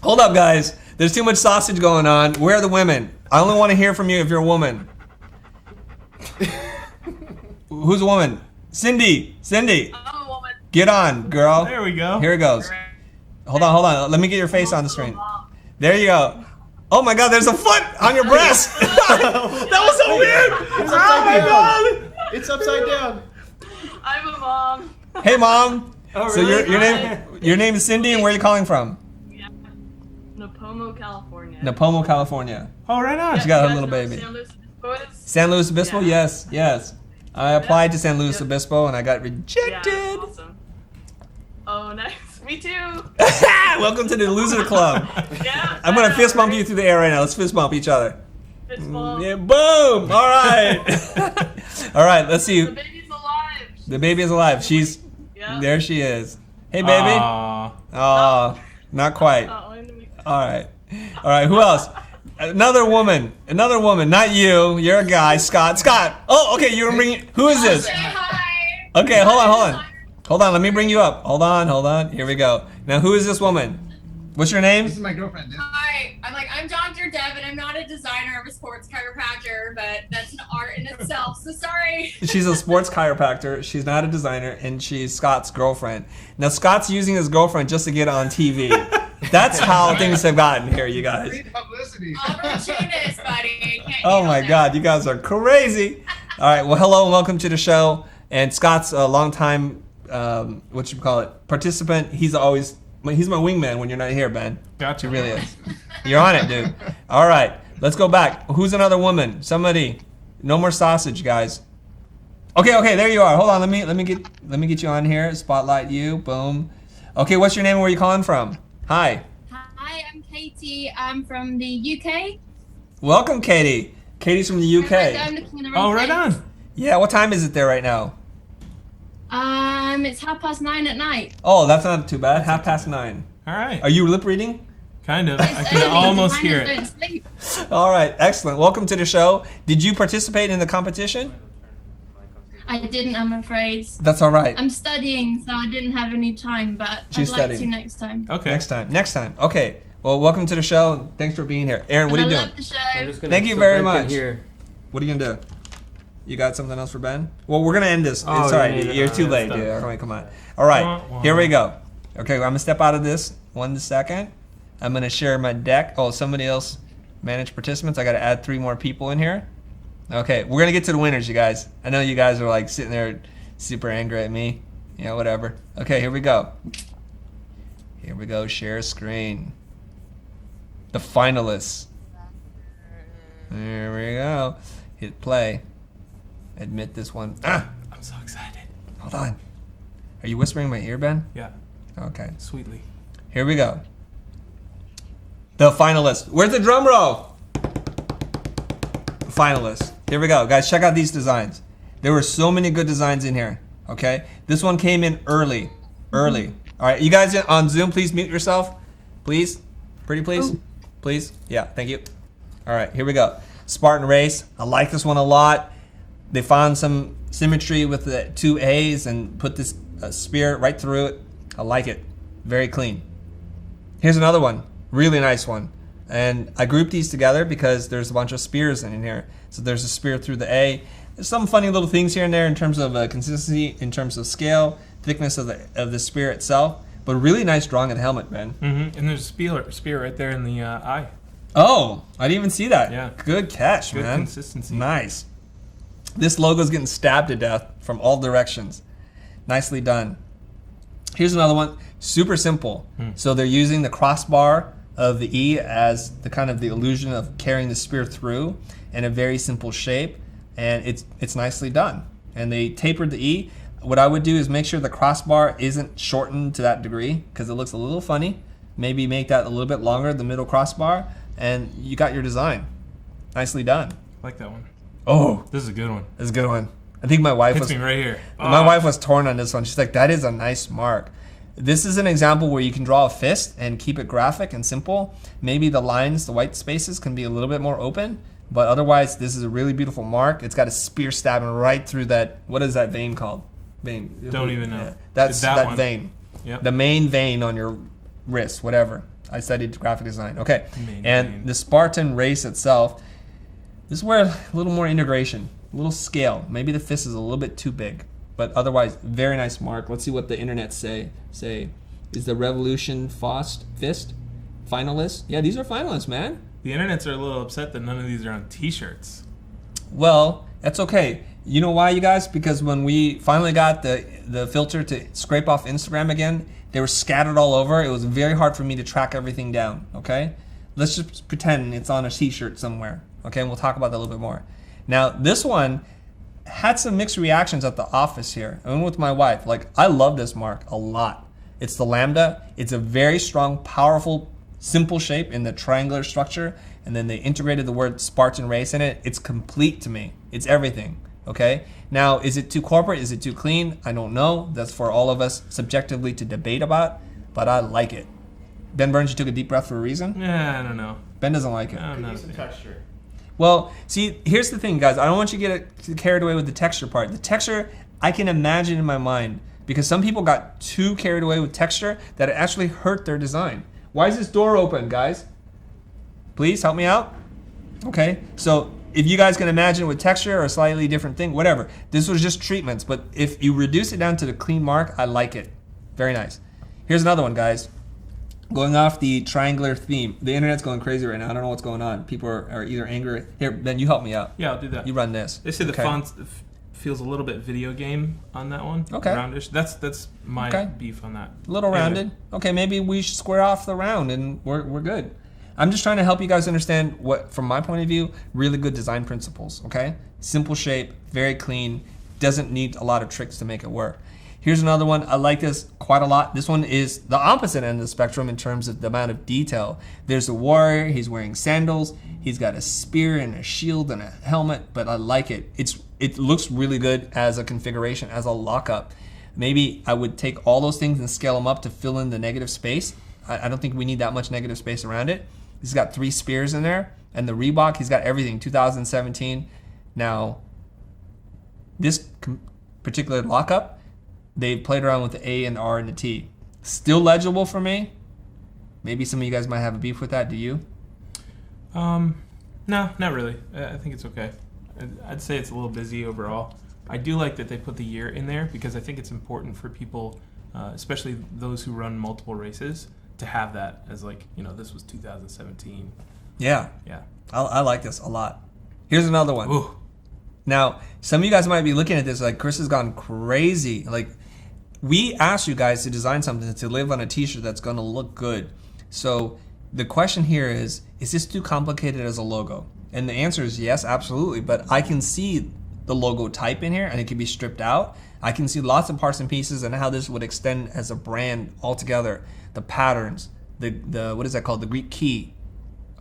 Hold up, guys. There's too much sausage going on. Where are the women? I only want to hear from you if you're a woman. Who's a woman? Cindy. Cindy. I'm a woman. Get on, girl. There we go. Here it goes. Hold on. Let me get your face on the screen. There you go. Oh my God, there's a foot on your breast. That was so weird. It's Oh upside my down. God. It's upside down. I'm a mom. Hey, Mom. Oh, So really? your name is Cindy, and where are you calling from? Yeah. Napomo, California. Napomo, California. Oh, right on. Yeah, She got you her guys little know baby. San Luis Obispo is? San Luis Obispo? Yeah. Yes. I applied to San Luis Yeah. Obispo, and I got Yeah, rejected. awesome. Oh, nice. Me too. Welcome to the loser club. Yeah. I'm gonna fist bump you through the air right now. Let's fist bump each other. Fist bump. Yeah, boom! All right. All right. Let's see. The baby's alive. The baby is alive. She's Yeah. there. She is. Hey, baby. Aw. Oh, not quite. Oh, I'm gonna make All right. Who else? Another woman. Not you. You're a guy. Scott. Oh, okay. You're gonna bring. Who is this? Say hi. Okay, hold on. Let me bring you up. Hold on. Here we go. Now, who is this woman? What's your name? This is my girlfriend. Hi, I'm Dr. Deb, and I'm not a designer. I'm a sports chiropractor, but that's an art in itself. So sorry. She's a sports chiropractor. She's not a designer, and she's Scott's girlfriend. Now, Scott's using his girlfriend just to get on TV. That's how things have gotten here, you guys. Free publicity. Opportunist, buddy. Can't Oh handle my that. God, you guys are crazy. All right, well, hello and welcome to the show. And Scott's a longtime, participant. He's my wingman when you're not here, Ben. Gotcha. He really is. You're on it, dude. All right, let's go back. Who's another woman? Somebody. No more sausage, guys. Okay, there you are. Hold on, let me get you on here. Spotlight you. Boom. Okay, what's your name and where are you calling from? Hi. Hi, I'm Katie. I'm from the UK. Welcome, Katie. Katie's from the I'm UK. looking in the Oh, wrong right place. on. Yeah, what time is it there right now? It's 9:30 at night. Oh, that's not too bad. 9:30. All right. Are you lip reading? Kind of. I It's can early, almost designers hear it. don't sleep. All right, excellent. Welcome to the show. Did you participate in the competition? I didn't, I'm afraid. That's all right. I'm studying, so I didn't have any time, but She's I'd like studying. to next time. Okay. Next time. Okay. Well, welcome to the show. Thanks for being here. Aaron, what are And you I doing? love the I'm show. just gonna- Thank you so very Ben can much. hear. What are you going to do? You got something else for Ben? Well, we're going to end this. Oh, it's you all right. need it. You're Oh, too yeah, late, stop. dude. All right, come on. All right. Wah, wah. Here we go. Okay, I'm going to step out of this 1 second. I'm going to share my deck. Oh, somebody else manage participants. I got to add 3 more people in here. Okay, we're going to get to the winners, you guys. I know you guys are like sitting there super angry at me. Yeah, whatever. Okay, here we go. Share screen. The finalists. There we go. Hit play. Admit this one. Ah! I'm so excited. Hold on. Are you whispering in my ear, Ben? Yeah. Okay. Sweetly. Here we go. The finalists. Where's the drum roll? Finalists. Here we go. Guys, check out these designs. There were so many good designs in here. Okay? This one came in early. All right, you guys on Zoom, please mute yourself. Please. Pretty please. Please. Yeah, thank you. All right, here we go. Spartan Race. I like this one a lot. They found some symmetry with the 2 A's and put this spear right through it. I like it. Very clean. Here's another one. Really nice one. And I grouped these together because there's a bunch of spears in here. So there's a spear through the A. There's some funny little things here and there in terms of consistency, in terms of scale, thickness of the spear itself. But really nice drawing of the helmet, Ben. Mm-hmm. And there's a spear right there in the eye. Oh, I didn't even see that. Yeah. Good catch, Good man. consistency. Nice. This logo's getting stabbed to death from all directions. Nicely done. Here's another one. Super simple. So they're using the crossbar of the E as the kind of the illusion of carrying the spear through in a very simple shape. And it's nicely done. And they tapered the E. What I would do is make sure the crossbar isn't shortened to that degree because it looks a little funny. Maybe make that a little bit longer, the middle crossbar, and you got your design. Nicely done. I like that one. Oh, This is a good one. that's a good one. I think my wife Hits was me right here. my wife was torn on this one. She's like, that is a nice mark. This is an example where you can draw a fist and keep it graphic and simple. Maybe the lines, the white spaces can be a little bit more open, but otherwise this is a really beautiful mark. It's got a spear stabbing right through that, what is that vein called? Vein. Don't even know. Yeah. That's That that one. vein. Yep. The main vein on your wrist, whatever. I studied graphic design. Okay. Main And vein. the Spartan race itself, this is where a little more integration, a little scale. Maybe the fist is a little bit too big, but otherwise, very nice mark. Let's see what the internet say. Is the Revolution fist finalists? Yeah, these are finalists, man. The internets are a little upset that none of these are on T-shirts. Well, that's okay. You know why, you guys? Because when we finally got the filter to scrape off Instagram again, they were scattered all over. It was very hard for me to track everything down, okay? Let's just pretend it's on a t-shirt somewhere, okay? And we'll talk about that a little bit more. Now, this one had some mixed reactions at the office here. I went with my wife. Like, I love this mark a lot. It's the lambda. It's a very strong, powerful, simple shape in the triangular structure. And then they integrated the word Spartan race in it. It's complete to me. It's everything, okay? Now, is it too corporate? Is it too clean? I don't know. That's for all of us subjectively to debate about, but I like it. Ben Burns, you took a deep breath for a reason? Yeah, I don't know. Ben doesn't like it. I'm not a Use some fan. texture. Well, see, here's the thing, guys. I don't want you to get carried away with the texture part. The texture, I can imagine in my mind, because some people got too carried away with texture that it actually hurt their design. Why is this door open, guys? Please help me out. Okay, so if you guys can imagine with texture or a slightly different thing, whatever. This was just treatments, but if you reduce it down to the clean mark, I like it. Very nice. Here's another one, guys. Going off the triangular theme. The internet's going crazy right now. I don't know what's going on. People are either angry. Here, Ben, you help me out. Yeah, I'll do that. You run this. They say the Okay. font feels a little bit video game on that one. Okay. Roundish. That's my Okay. beef on that. A little Anyway. rounded. Okay, maybe we should square off the round and we're good. I'm just trying to help you guys understand what, from my point of view, really good design principles, okay? Simple shape, very clean, doesn't need a lot of tricks to make it work. Here's another one. I like this quite a lot. This one is the opposite end of the spectrum in terms of the amount of detail. There's a warrior, he's wearing sandals, he's got a spear and a shield and a helmet, but I like it. It looks really good as a configuration, as a lockup. Maybe I would take all those things and scale them up to fill in the negative space. I don't think we need that much negative space around it. He's got 3 spears in there, and the Reebok, he's got everything, 2017. Now, this particular lockup, they played around with the A and R and the T. Still legible for me. Maybe some of you guys might have a beef with that. Do you? No, not really. I think it's okay. I'd say it's a little busy overall. I do like that they put the year in there because I think it's important for people, especially those who run multiple races, to have that as like, this was 2017. Yeah. Yeah. I like this a lot. Here's another one. Ooh. Now, some of you guys might be looking at this like, Chris has gone crazy. Like, we asked you guys to design something to live on a t-shirt that's going to look good. So the question here is this too complicated as a logo? And the answer is yes, absolutely. But I can see the logo type in here and it can be stripped out. I can see lots of parts and pieces and how this would extend as a brand altogether. The patterns, the what is that called? The Greek key.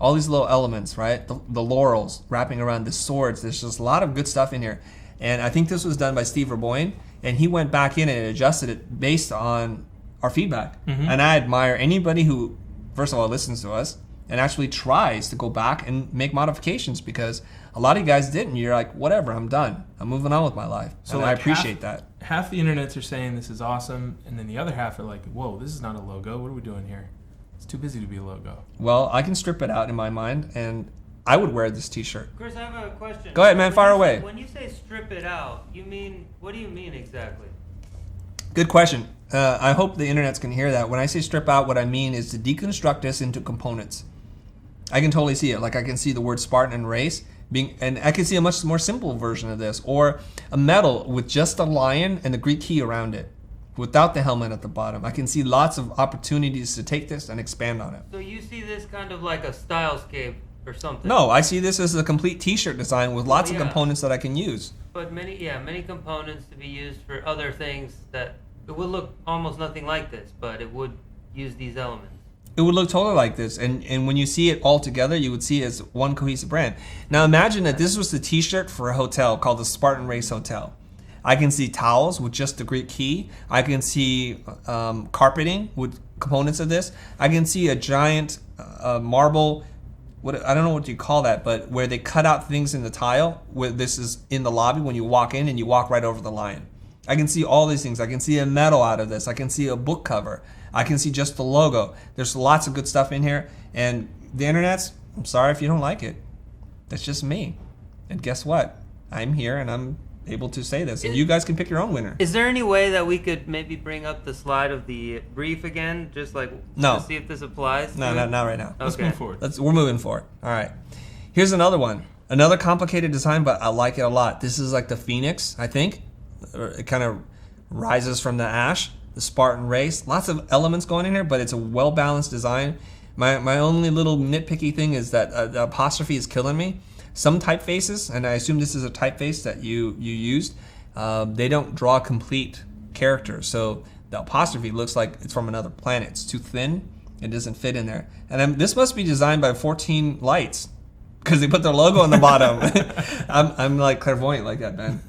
All these little elements, right? The laurels wrapping around the swords. There's just a lot of good stuff in here. And I think this was done by Steve Verboin, and he went back in and adjusted it based on our feedback. Mm-hmm. And I admire anybody who, first of all, listens to us and actually tries to go back and make modifications, because a lot of you guys didn't. You're like, whatever, I'm done. I'm moving on with my life. So I like appreciate that. Half the internets are saying this is awesome, and then the other half are like, whoa, this is not a logo. What are we doing here? It's too busy to be a logo. Well, I can strip it out in my mind, and I would wear this t-shirt. Chris, I have a question. Go ahead, man, When fire you say- away. When you say strip it out, what do you mean exactly? Good question. I hope the internets can hear that. When I say strip out, what I mean is to deconstruct this into components. I can totally see it. Like, I can see the word Spartan and race being, and I can see a much more simple version of this, or a medal with just a lion and the Greek key around it, without the helmet at the bottom. I can see lots of opportunities to take this and expand on it. So you see this kind of like a stylescape or something? No, I see this as a complete t-shirt design with lots of Yeah. components that I can use. But many components to be used for other things that it would look almost nothing like this, but it would use these elements. It would look totally like this, and when you see it all together, you would see it as one cohesive brand. Now imagine that this was the t-shirt for a hotel called the Spartan Race Hotel. I can see towels with just the Greek key. I can see carpeting with components of this. I can see a giant marble, I don't know what you call that, but where they cut out things in the tile, where this is in the lobby when you walk in and you walk right over the lion. I can see all these things. I can see a medal out of this. I can see a book cover. I can see just the logo. There's lots of good stuff in here. And the internet's, I'm sorry if you don't like it. That's just me. And guess what? I'm here and I'm able to say this. And you guys can pick your own winner. Is there any way that we could maybe bring up the slide of the brief again, just like No. to see if this applies? No, to it? not right now. Let's Okay. move forward. We're moving forward. All right. Here's another one. Another complicated design, but I like it a lot. This is like the Phoenix, I think. It kind of rises from the ash. The Spartan race. Lots of elements going in here, but it's a well-balanced design. My only little nitpicky thing is that the apostrophe is killing me. Some typefaces, and I assume this is a typeface that you used, they don't draw complete characters. So the apostrophe looks like it's from another planet. It's too thin. It doesn't fit in there. And this must be designed by 14 Lights because they put their logo on the bottom. I'm like clairvoyant like that, Ben.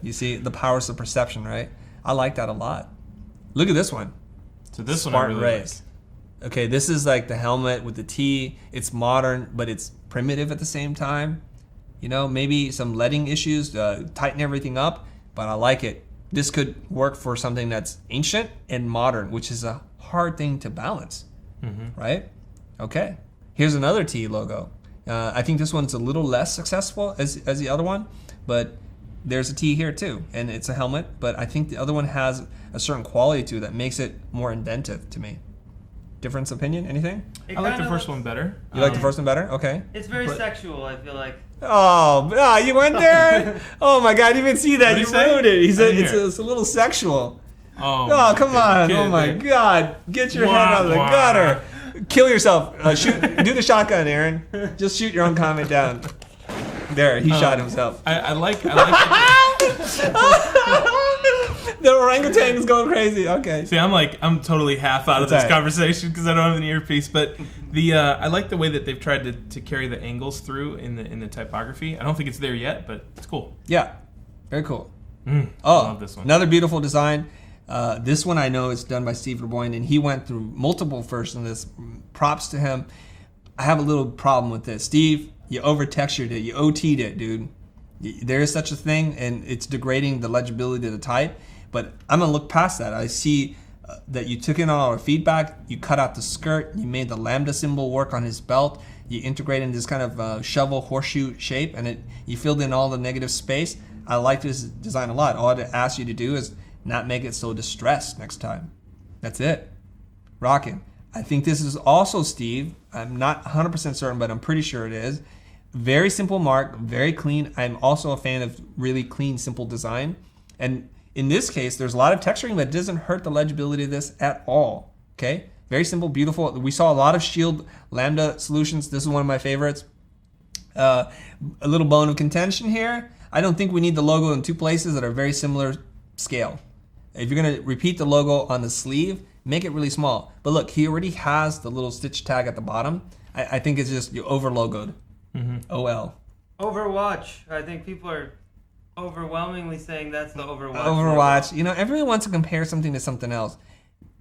You see, the powers of perception, right? I like that a lot. Look at this one. So this one I Spartan really race. Okay, this is like the helmet with the T. It's modern, but it's primitive at the same time. You know, maybe some leading issues, tighten everything up, but I like it. This could work for something that's ancient and modern, which is a hard thing to balance, right? Okay, here's another T logo. I think this one's a little less successful as the other one, but there's a T here too, and it's a helmet, but I think the other one has a certain quality to it that makes it more inventive to me. Difference opinion? Anything? It I like the kinda first looks- one better. You like the first one better? Okay. It's very But- sexual. I feel like. Oh, you went there? Oh my God, you didn't see that. What'd You he say? ruined it. He I said didn't it's hear. a little sexual. Oh, Oh, come on. Get Oh it my there. God. Get your head out of the Wah, wah. gutter. Kill yourself. Shoot. Do the shotgun, Aaron. Just shoot your own comment down. There, he shot himself. I like The orangutan is going crazy. Okay. See, I'm totally half out of That's this all right. conversation because I don't have an earpiece. But I like the way that they've tried to carry the angles through in the typography. I don't think it's there yet, but it's cool. Yeah. Very cool. I Oh, love this one. another beautiful design. This one I know is done by Steve Reboyne, and he went through multiple versions of this. Props to him. I have a little problem with this. Steve, you over-textured it. You OT'd it, dude. There is such a thing, and it's degrading the legibility of the type. But I'm going to look past that. I see that you took in all our feedback. You cut out the skirt. You made the lambda symbol work on his belt. You integrated this kind of shovel horseshoe shape, and you filled in all the negative space. I like this design a lot. All I'd ask you to do is not make it so distressed next time. That's it. Rockin'. I think this is also Steve. I'm not 100% certain, but I'm pretty sure it is. Very simple mark, very clean. I'm also a fan of really clean, simple design. And in this case, there's a lot of texturing, but it doesn't hurt the legibility of this at all. Okay? Very simple, beautiful. We saw a lot of Shield Lambda solutions. This is one of my favorites. A little bone of contention here. I don't think we need the logo in two places that are very similar scale. If you're going to repeat the logo on the sleeve, make it really small. But look, he already has the little stitch tag at the bottom. I think it's just you over-logoed. OL. Overwatch. I think people are overwhelmingly saying that's the Overwatch. Overwatch. You know, everyone wants to compare something to something else.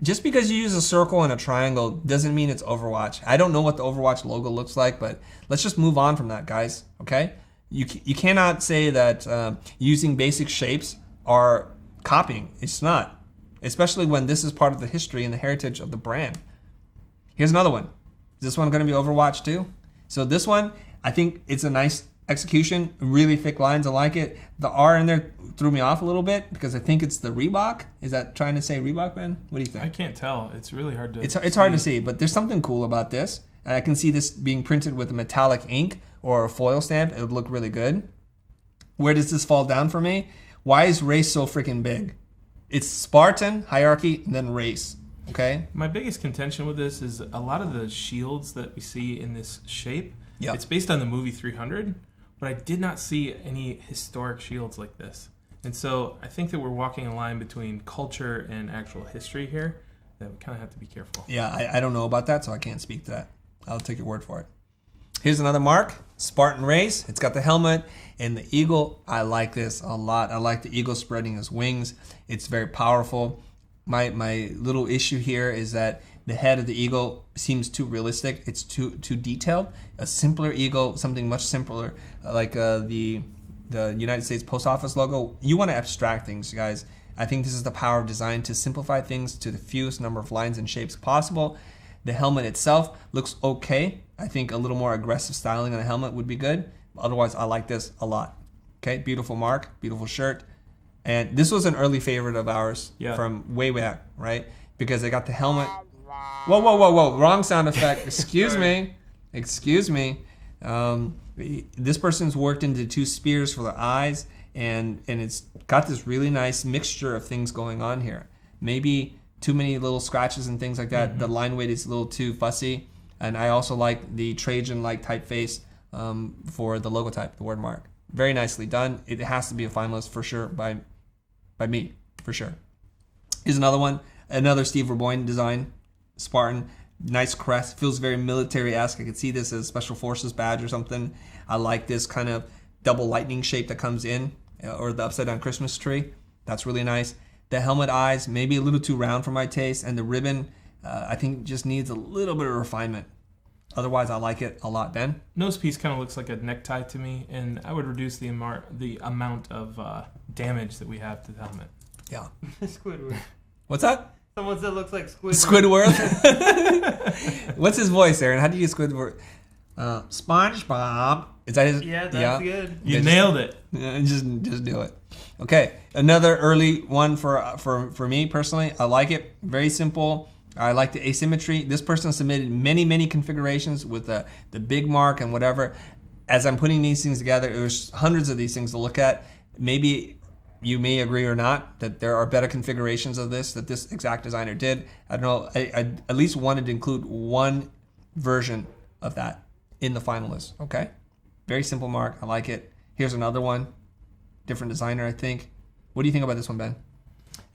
Just because you use a circle and a triangle doesn't mean it's Overwatch. I don't know what the Overwatch logo looks like, but let's just move on from that, guys. Okay? You cannot say that using basic shapes are copying. It's not. Especially when this is part of the history and the heritage of the brand. Here's another one. Is this one going to be Overwatch too? So this one, I think it's a nice execution. Really thick lines. I like it. The R in there threw me off a little bit because I think it's the Reebok. Is that trying to say Reebok, Ben? What do you think? I can't tell. It's really hard to. It's hard to see, but there's something cool about this. And I can see this being printed with a metallic ink or a foil stamp. It would look really good. Where does this fall down for me? Why is race so freaking big? It's Spartan, hierarchy, and then race. Okay? My biggest contention with this is a lot of the shields that we see in this shape. Yeah. It's based on the movie 300, but I did not see any historic shields like this. And so I think that we're walking a line between culture and actual history here that we kind of have to be careful. Yeah, I don't know about that, so I can't speak to that. I'll take your word for it. Here's another mark, Spartan race. It's got the helmet and the eagle. I like this a lot. I like the eagle spreading his wings. It's very powerful. My little issue here is that the head of the eagle seems too realistic. It's too detailed. A simpler eagle, something much simpler, like the the United States Post Office logo. You want to abstract things, guys. I think this is the power of design, to simplify things to the fewest number of lines and shapes possible. The helmet itself looks okay. I think a little more aggressive styling on the helmet would be good. Otherwise, I like this a lot. Okay, beautiful mark, beautiful shirt. And this was an early favorite of ours from way back, right? Because they got the helmet. Whoa, whoa, whoa, whoa. Wrong sound effect. Excuse me. Excuse me. This person's worked into 2 spears for the eyes, and it's got this really nice mixture of things going on here. Maybe too many little scratches and things like that. Mm-hmm. The line weight is a little too fussy. And I also like the Trajan-like typeface for the logo type, the word mark. Very nicely done. It has to be a finalist for sure by me, for sure. Here's another one. Another Steve Verboin design. Spartan. Nice crest. Feels very military-esque. I could see this as a Special Forces badge or something. I like this kind of double lightning shape that comes in, or the upside-down Christmas tree. That's really nice. The helmet eyes, maybe a little too round for my taste. And the ribbon, I think just needs a little bit of refinement. Otherwise, I like it a lot. Ben? Nose piece kind of looks like a necktie to me, and I would reduce the amount of damage that we have to the helmet. Yeah. Squidward. What's that? Someone said it looks like Squidward. Squidward? What's his voice, Aaron? How do you get Squidward? SpongeBob. Is that his? Yeah, that's good. You nailed it. Just do it. Okay, another early one for me personally. I like it. Very simple. I like the asymmetry. This person submitted many configurations with the big mark and whatever. As I'm putting these things together, there's hundreds of these things to look at. Maybe you may agree or not that there are better configurations of this that this exact designer did. I don't know. I at least wanted to include one version of that in the finalists. Okay, very simple mark. I like it. Here's another one. Different designer, I think. What do you think about this one, Ben?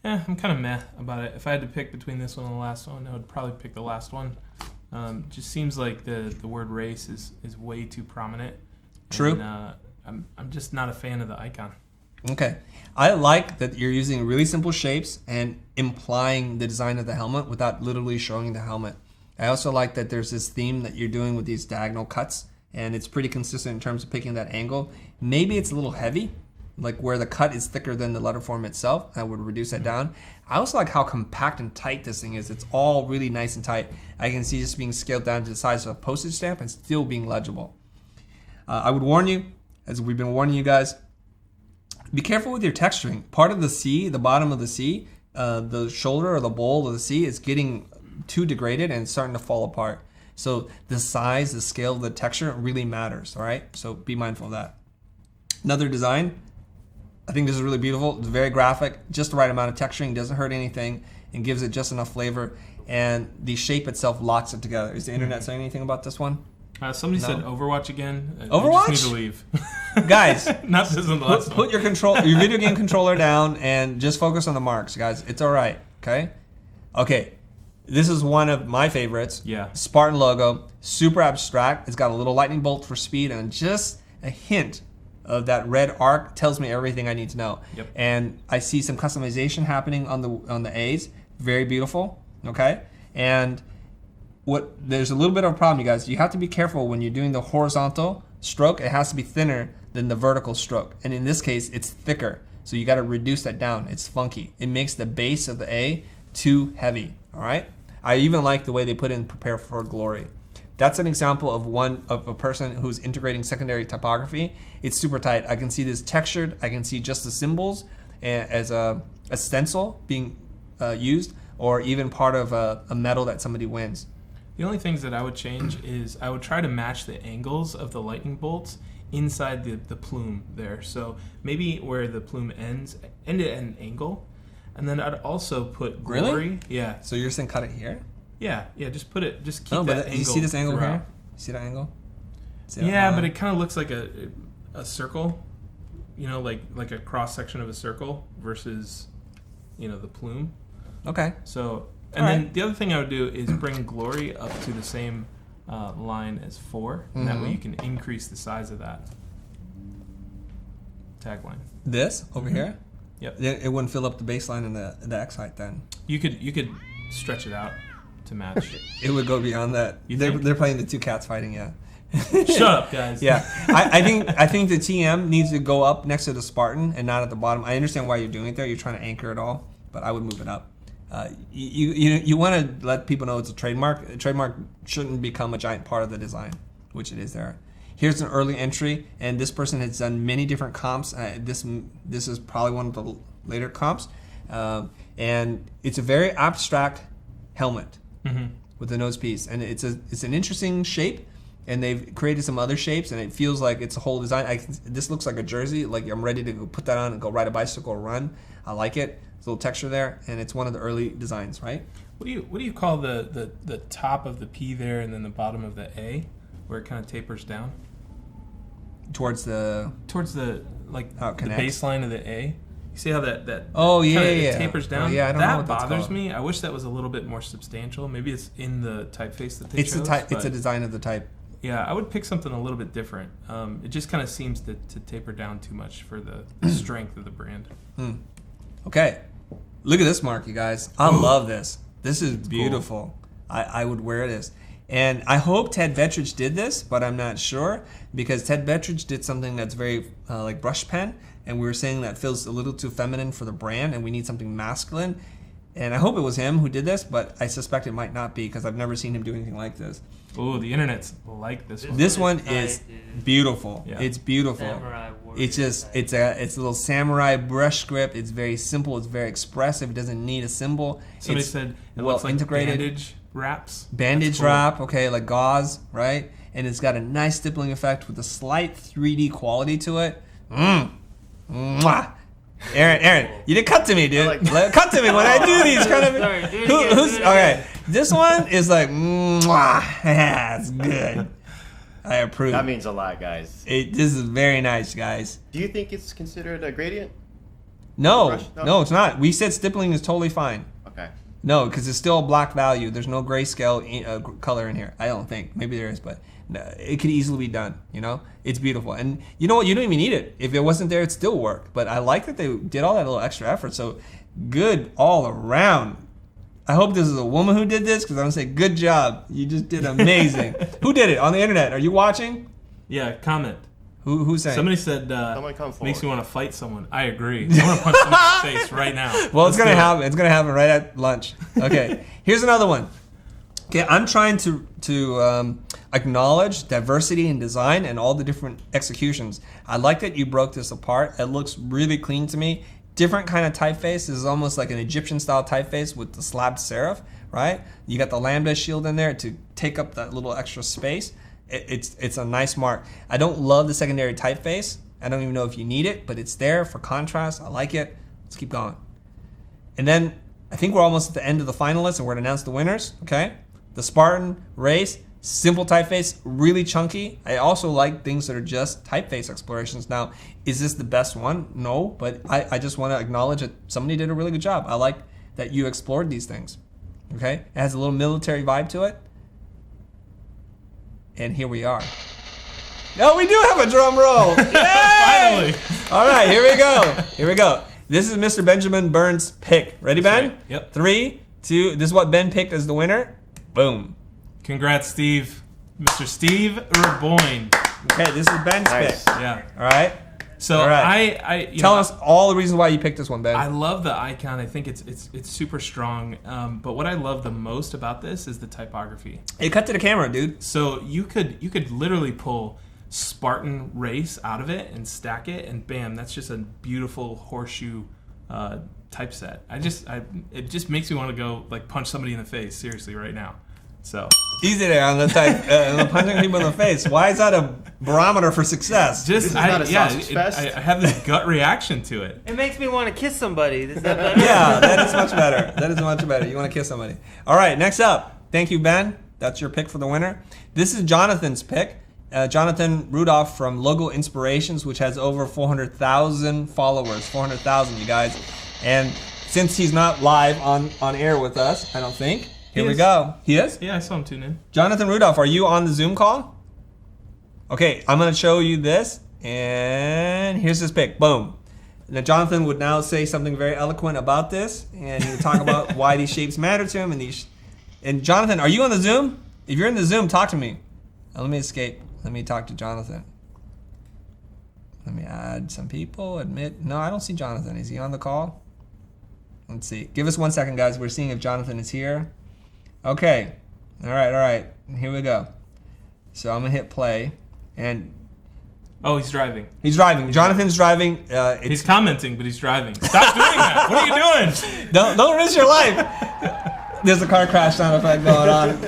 Yeah, I'm kind of meh about it. If I had to pick between this one and the last one, I would probably pick the last one. Just seems like the word race is way too prominent. True. And, I'm just not a fan of the icon. Okay. I like that you're using really simple shapes and implying the design of the helmet without literally showing the helmet. I also like that there's this theme that you're doing with these diagonal cuts, and it's pretty consistent in terms of picking that angle. Maybe it's a little heavy, like where the cut is thicker than the letter form itself. I would reduce that down. I also like how compact and tight this thing is. It's all really nice and tight. I can see this being scaled down to the size of a postage stamp and still being legible. I would warn you, as we've been warning you guys, be careful with your texturing. Part of the C, the bottom of the C, the shoulder or the bowl of the C is getting too degraded and it's starting to fall apart. So the size, the scale of the texture really matters, all right? So be mindful of that. Another design, I think this is really beautiful. It's very graphic, just the right amount of texturing, doesn't hurt anything, and gives it just enough flavor. And the shape itself locks it together. Is the internet saying anything about this one? Somebody said Overwatch again. Overwatch? You just need to leave. Guys, not this one, the last one. Put your video game controller down and just focus on the marks, guys. It's all right, okay? Okay, this is one of my favorites. Yeah. Spartan logo, super abstract. It's got a little lightning bolt for speed and just a hint of that red arc tells me everything I need to know. Yep. And I see some customization happening on the A's. Very beautiful, okay? And there's a little bit of a problem, you guys. You have to be careful when you're doing the horizontal stroke. It has to be thinner than the vertical stroke. And in this case, it's thicker. So you got to reduce that down. It's funky. It makes the base of the A too heavy, all right? I even like the way they put in prepare for glory. That's an example of a person who's integrating secondary typography. It's super tight. I can see this textured. I can see just the symbols as a stencil being used, or even part of a medal that somebody wins. The only things that I would change is I would try to match the angles of the lightning bolts inside the plume there. So maybe where the plume ends, end at an angle. And then I'd also put glory. Really? Yeah. So you're saying cut it here? Yeah, just put it, just keep No, that but angle. you see this angle throughout. here? See that angle? See that Yeah, line? but it kind of looks like a circle, like a cross section of a circle versus, the plume. Okay. So, and All then right. the other thing I would do is bring glory up to the same line as 4, and that way you can increase the size of that tagline. This over here? Yep. It wouldn't fill up the baseline and the X height then. You could stretch it out to match. It would go beyond that. You think? They're playing the two cats fighting, yeah. Shut up, guys. Yeah, I think the TM needs to go up next to the Spartan and not at the bottom. I understand why you're doing it there. You're trying to anchor it all, but I would move it up. You want to let people know it's a trademark. A trademark shouldn't become a giant part of the design, which it is there. Here's an early entry, and this person has done many different comps. This is probably one of the later comps, and it's a very abstract helmet with a nose piece, and it's an interesting shape. And they've created some other shapes, and it feels like it's a whole design. This looks like a jersey. Like I'm ready to go put that on and go ride a bicycle or run. I like it. There's a little texture there, and it's one of the early designs, right? What do you call the top of the P there, and then the bottom of the A, where it kind of tapers down Towards the like how it the connects. baseline of the A. You see how that Oh yeah, kinda, yeah, it tapers down? Oh, yeah, I don't know that what that's bothers called. me. I wish that was a little bit more substantial. Maybe it's in the typeface that they It's chose. the type. It's a but- design of the type. Yeah, I would pick something a little bit different. It just kind of seems to taper down too much for the strength of the brand. Okay, look at this mark, you guys. I love this. This is beautiful. I would wear this. And I hope Ted Vettridge did this, but I'm not sure because Ted Vettridge did something that's very like brush pen, and we were saying that feels a little too feminine for the brand, and we need something masculine. And I hope it was him who did this, but I suspect it might not be because I've never seen him do anything like this. Oh, the internet's like this one. This one tight, is dude. beautiful. Yeah. It's beautiful. Samurai warrior It's just type. it's a little samurai brush script. It's very simple. It's very expressive. It doesn't need a symbol. Somebody It's said it well looks like integrated. bandage wraps. Bandage That's cool. wrap, okay, like gauze, right? And it's got a nice stippling effect with a slight 3D quality to it. Mwah. Aaron, you didn't cut to me, dude. Cut to me when I do these kind of. Sorry, do it again, Who's do it okay? again. This one is like, mwah. It's good. I approve. That means a lot, guys. This is very nice, guys. Do you think it's considered a gradient? No, Brush? No? no, it's not. We said stippling is totally fine. Okay. No, because it's still a black value. There's no grayscale color in here. I don't think. Maybe there is, but no, it could easily be done. You know, it's beautiful. And you know what? You don't even need it. If it wasn't there, it'd still work. But I like that they did all that little extra effort. So good all around. I hope this is a woman who did this because I'm gonna say good job. You just did amazing. Who did it on the internet? Are you watching? Yeah, comment. Who's saying? Somebody said Someone come makes forward. me want to fight someone. I agree. I want to punch someone in the face right now. Well, Let's it's gonna do it. happen. It's gonna happen right at lunch. Okay, here's another one. Okay, I'm trying to acknowledge diversity in design and all the different executions. I like that you broke this apart. It looks really clean to me. Different kind of typeface. This is almost like an Egyptian style typeface with the slabbed serif, right? You got the lambda shield in there to take up that little extra space. It's a nice mark. I don't love the secondary typeface. I don't even know if you need it, but it's there for contrast. I like it. Let's keep going. And then I think we're almost at the end of the finalists, and we're gonna announce the winners. Okay, the Spartan race, simple typeface, really chunky. I also like things that are just typeface explorations. Now, is this the best one? No, but I just want to acknowledge that somebody did a really good job. I like that you explored these things. Okay, it has a little military vibe to it. And here we are. Oh, we do have a drum roll. Yay! Finally. All right, here we go. Here we go. This is Mr. Benjamin Burns' pick. Ready, Ben? right. Yep. 3, 2. This is what Ben picked as the winner. Boom. Congrats, Steve. Mr. Steve Urboyne. Okay, this is Ben's Nice. pick. Yeah. All right. So All right. I you Tell know, us all the reasons why you picked this one, Ben. I love the icon. I think it's super strong. But what I love the most about this is the typography. Hey, cut to the camera, dude. So you could literally pull Spartan Race out of it and stack it, and bam, that's just a beautiful horseshoe typeset. It just makes me want to go like punch somebody in the face seriously right now. So Easy there on the type, punching people in the face. Why is that a barometer for success? just This is not a sausage fest. I have this gut reaction to it. It makes me want to kiss somebody. Is that better? Yeah, that is much better. That is much better. You want to kiss somebody. All right, next up. Thank you, Ben. That's your pick for the winner. This is Jonathan's pick. Jonathan Rudolph from Logo Inspirations, which has over 400,000 followers. 400,000, you guys. And since he's not live on air with us, I don't think. Here we is. go. He is? Yeah, I saw him tune in. Jonathan Rudolph, are you on the Zoom call? Okay, I'm going to show you this. And here's his pick. Boom. Now, Jonathan would now say something very eloquent about this. And he would talk about why these shapes matter to him. And Jonathan, are you on the Zoom? If you're in the Zoom, talk to me. Let me escape. Let me talk to Jonathan. Let me add some people. Admit. No, I don't see Jonathan. Is he on the call? Let's see. Give us 1 second, guys. We're seeing if Jonathan is here. Okay. All right. Here we go. So I'm going to hit play. And Oh, he's driving. he's driving. Jonathan's driving. He's commenting, but he's driving. Stop doing that. What are you doing? Don't risk your life. There's a car crash sound effect going on.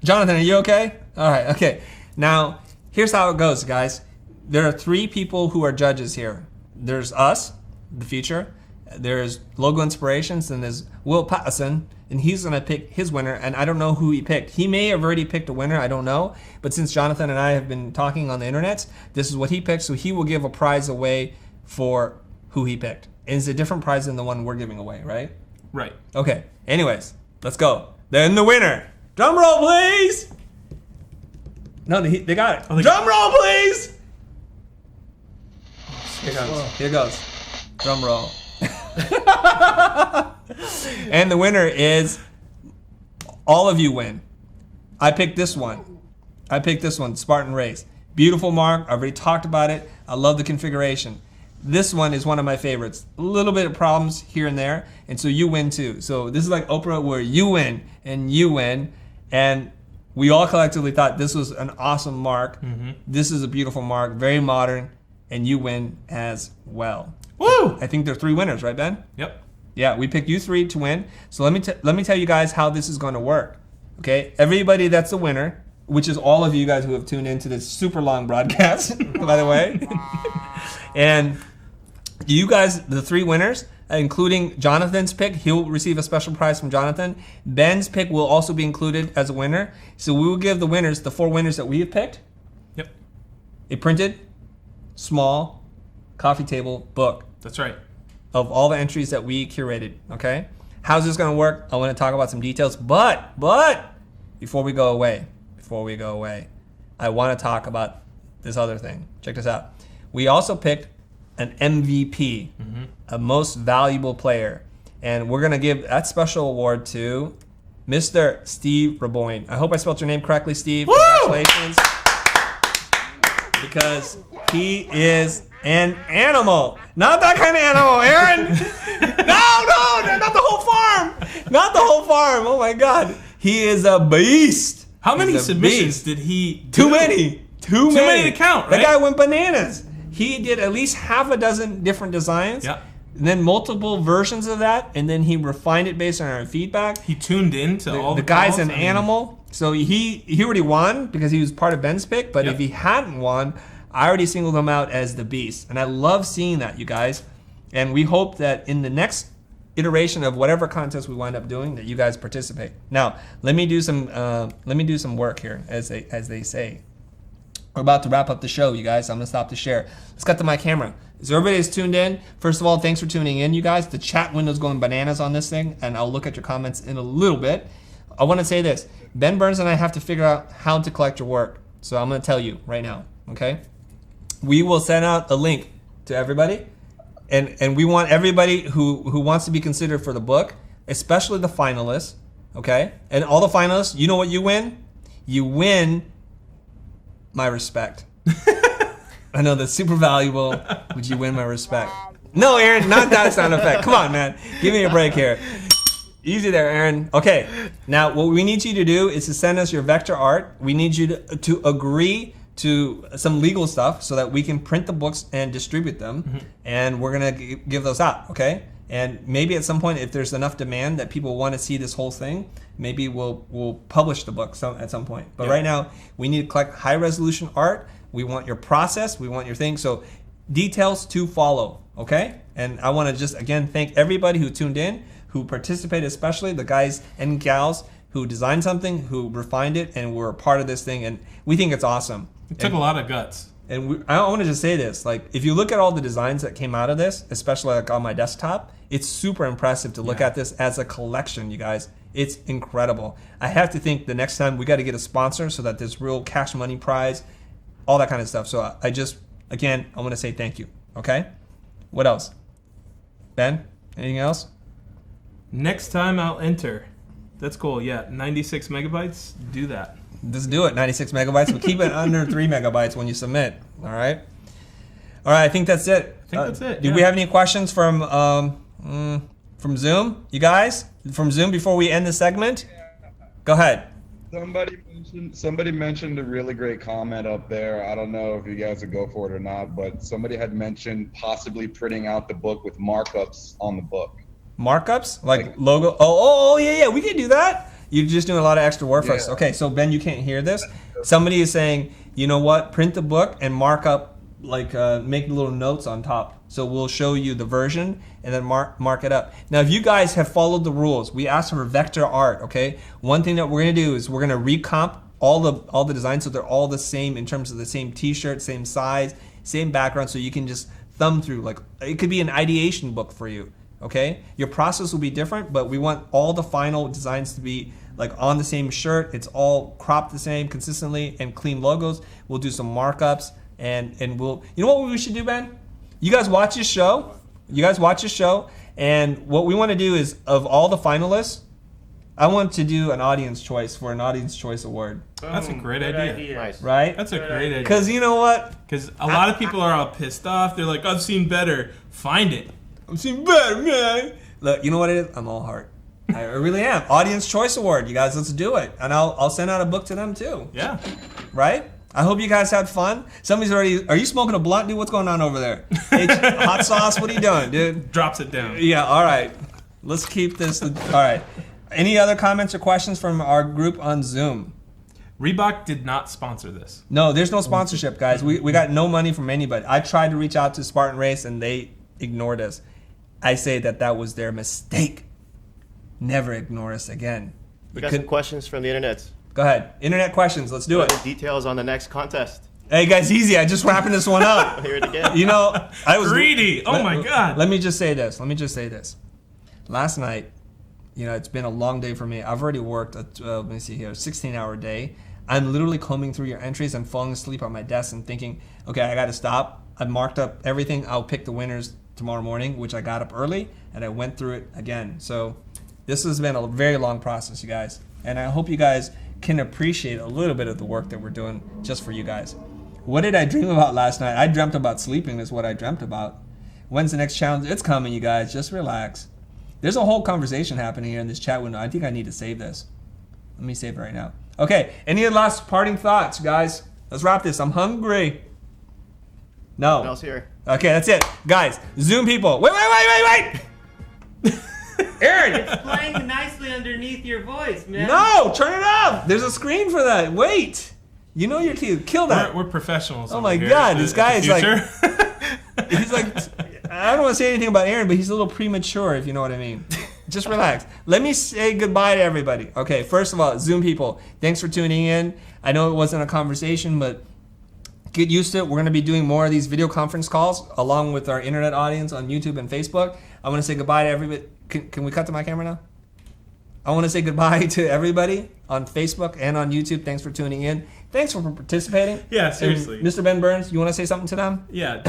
Jonathan, are you okay? All right, okay. Now, here's how it goes, guys. There are 3 people who are judges here. There's us, the Future. There's Logo Inspirations, and there's Will Patterson, and he's going to pick his winner, and I don't know who he picked. He may have already picked a winner, I don't know. But since Jonathan and I have been talking on the internet, this is what he picked, so he will give a prize away for who he picked. And it's a different prize than the one we're giving away, right? Right. Okay, anyways, let's go. Then the winner. Drum roll, please! No, they got it. Oh, Drum roll, please! Here goes. Drum roll. And the winner is, all of you win. I picked this one, Spartan Race. Beautiful mark, I already talked about it. I love the configuration. This one is one of my favorites. A little bit of problems here and there, and so you win too. So this is like Oprah where you win, and we all collectively thought this was an awesome mark. Mm-hmm. This is a beautiful mark, very modern, and you win as well. Woo! I think there are 3 winners, right, Ben? Yep. Yeah, we picked you 3 to win. So let me tell you guys how this is going to work. Okay, everybody that's the winner, which is all of you guys who have tuned into this super long broadcast, by the way. And you guys, the 3 winners, including Jonathan's pick, he'll receive a special prize from Jonathan. Ben's pick will also be included as a winner. So we will give the winners, the 4 winners that we have picked, Yep. a printed, small, coffee table book That's right. of all the entries that we curated, okay? How's this gonna work? I wanna talk about some details, but before we go away, I wanna talk about this other thing. Check this out. We also picked an MVP, a most valuable player, and we're gonna give that special award to Mr. Steve Raboyne. I hope I spelled your name correctly, Steve. Woo! Congratulations. Because he is an animal. Not that kind of animal, Aaron. No, not the whole farm. Not the whole farm. Oh my God. He is a beast. How many He's a submissions beast. did he Too do? many. Too many to count, right? That guy went bananas. He did at least half a dozen different designs. Yeah. And then multiple versions of that, and then he refined it based on our feedback. He tuned in to all The the guy's calls? an I mean, animal, so he already won because he was part of Ben's pick. But Yep. if he hadn't won, I already singled him out as the beast, and I love seeing that, you guys. And we hope that in the next iteration of whatever contest we wind up doing, that you guys participate. Now, let me do some work here, as they say. We're about to wrap up the show, you guys. I'm gonna stop the share. Let's cut to my camera. So everybody is tuned in. First of all, thanks for tuning in, you guys. The chat window's going bananas on this thing, and I'll look at your comments in a little bit. I want to say this. Ben Burns and I have to figure out how to collect your work. So I'm gonna tell you right now, okay? We will send out a link to everybody, and we want everybody who wants to be considered for the book, especially the finalists, okay? And all the finalists, you know what you win? You win my respect. I know that's super valuable. Would you win my respect? No, Aaron, not that sound effect. Come on, man. Give me a break here. Easy there, Aaron. Okay, now what we need you to do is to send us your vector art. We need you to agree to some legal stuff so that we can print the books and distribute them. And we're gonna give those out, okay? And maybe at some point, if there's enough demand that people want to see this whole thing, maybe we'll publish the book at some point. But right now, we need to collect high resolution art. We want your process. We want your thing. So details to follow, okay? And I want to just, again, thank everybody who tuned in, who participated, especially the guys and gals who designed something, who refined it, and were a part of this thing. And we think it's awesome. It took a lot of guts. And I want to just say this, like, if you look at all the designs that came out of this, especially like on my desktop, it's super impressive to look at this as a collection, you guys. It's incredible. I have to think the next time we got to get a sponsor so that there's real cash money prize, all that kind of stuff. So I just, again, I want to say thank you, okay? What else? Ben, anything else? Next time I'll enter. That's cool. Yeah, 96 megabytes. Do that. Just do it, 96 megabytes, but keep it under 3 megabytes when you submit. All right. All right, I think that's it. I think that's it. Do we have any questions from Zoom? You guys from Zoom before we end the segment? Go ahead. Somebody mentioned a really great comment up there. I don't know if you guys would go for it or not, but somebody had mentioned possibly printing out the book with markups on the book. Markups? Like logo? Oh, yeah, we can do that. You're just doing a lot of extra work for us. Okay, so Ben, you can't hear this. Somebody is saying, you know what? Print the book and mark up, like make little notes on top. So we'll show you the version and then mark it up. Now, if you guys have followed the rules, we asked for vector art, okay? One thing that we're gonna do is we're gonna recomp all the designs so they're all the same in terms of the same t-shirt, same size, same background, so you can just thumb through. Like, it could be an ideation book for you, okay? Your process will be different, but we want all the final designs to be like on the same shirt. It's all cropped the same consistently and clean logos. We'll do some markups and we'll, you know what we should do, Ben? You guys watch this show. And what we want to do is, of all the finalists, I want to do an audience choice for an audience choice award. That's a great idea. Nice. Right? That's a great idea. Because you know what? Because a lot of people are all pissed off. They're like, I've seen better. Find it. I'm seeing better, man. Look, you know what it is? I'm all heart. I really am. Audience choice award. You guys, let's do it. And I'll send out a book to them too. Yeah. Right? I hope you guys had fun. Somebody's already, are you smoking a blunt, dude? What's going on over there? Hey, hot sauce, what are you doing, dude? Drops it down. Yeah, all right. Let's keep this. All right. Any other comments or questions from our group on Zoom? Reebok did not sponsor this. No, there's no sponsorship, guys. We got no money from anybody. I tried to reach out to Spartan Race and they ignored us. I say that was their mistake. Never ignore us again. We got some questions from the internet. Go ahead. Internet questions. Let's do it. Details on the next contest. Hey, guys, easy. I just wrapping this one up. Hear it again. You know, I was greedy. Oh my God. Let me just say this. Last night, you know, it's been a long day for me. I've already worked let me see here, 16-hour day. I'm literally combing through your entries and falling asleep on my desk and thinking, okay, I got to stop. I've marked up everything. I'll pick the winners tomorrow morning, which I got up early, and I went through it again. So this has been a very long process, you guys. And I hope you guys can appreciate a little bit of the work that we're doing just for you guys. What did I dream about last night? I dreamt about sleeping is what I dreamt about. When's the next challenge? It's coming, you guys. Just relax. There's a whole conversation happening here in this chat window. I think I need to save this. Let me save it right now. Okay, any last parting thoughts, guys? Let's wrap this. I'm hungry. No. What else here? Okay, that's it. Guys, Zoom people. Wait. Aaron! It's playing nicely underneath your voice, man. No, turn it off. There's a screen for that. Wait. You know your key. Kill that. We're professionals. Oh over my here God, at this guy is like, Futur. he's like, I don't want to say anything about Aaron, but he's a little premature, if you know what I mean. Just relax. Let me say goodbye to everybody. Okay, first of all, Zoom people, thanks for tuning in. I know it wasn't a conversation, but get used to it. We're going to be doing more of these video conference calls along with our internet audience on YouTube and Facebook. I want to say goodbye to everybody. Can we cut to my camera now? I want to say goodbye to everybody on Facebook and on YouTube. Thanks for tuning in. Thanks for participating. Yeah, seriously. And Mr. Ben Burns, you want to say something to them? Yeah,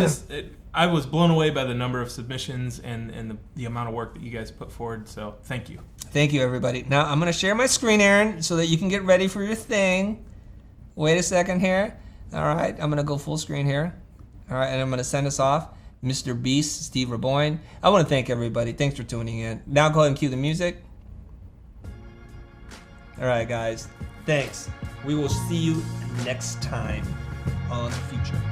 I was blown away by the number of submissions and the amount of work that you guys put forward. So thank you. Thank you, everybody. Now I'm going to share my screen, Aaron, so that you can get ready for your thing. Wait a second here. All right, I'm going to go full screen here. All right, and I'm going to send us off. Mr. Beast, Steve Raboyne. I want to thank everybody. Thanks for tuning in. Now go ahead and cue the music. All right, guys. Thanks. We will see you next time on Future.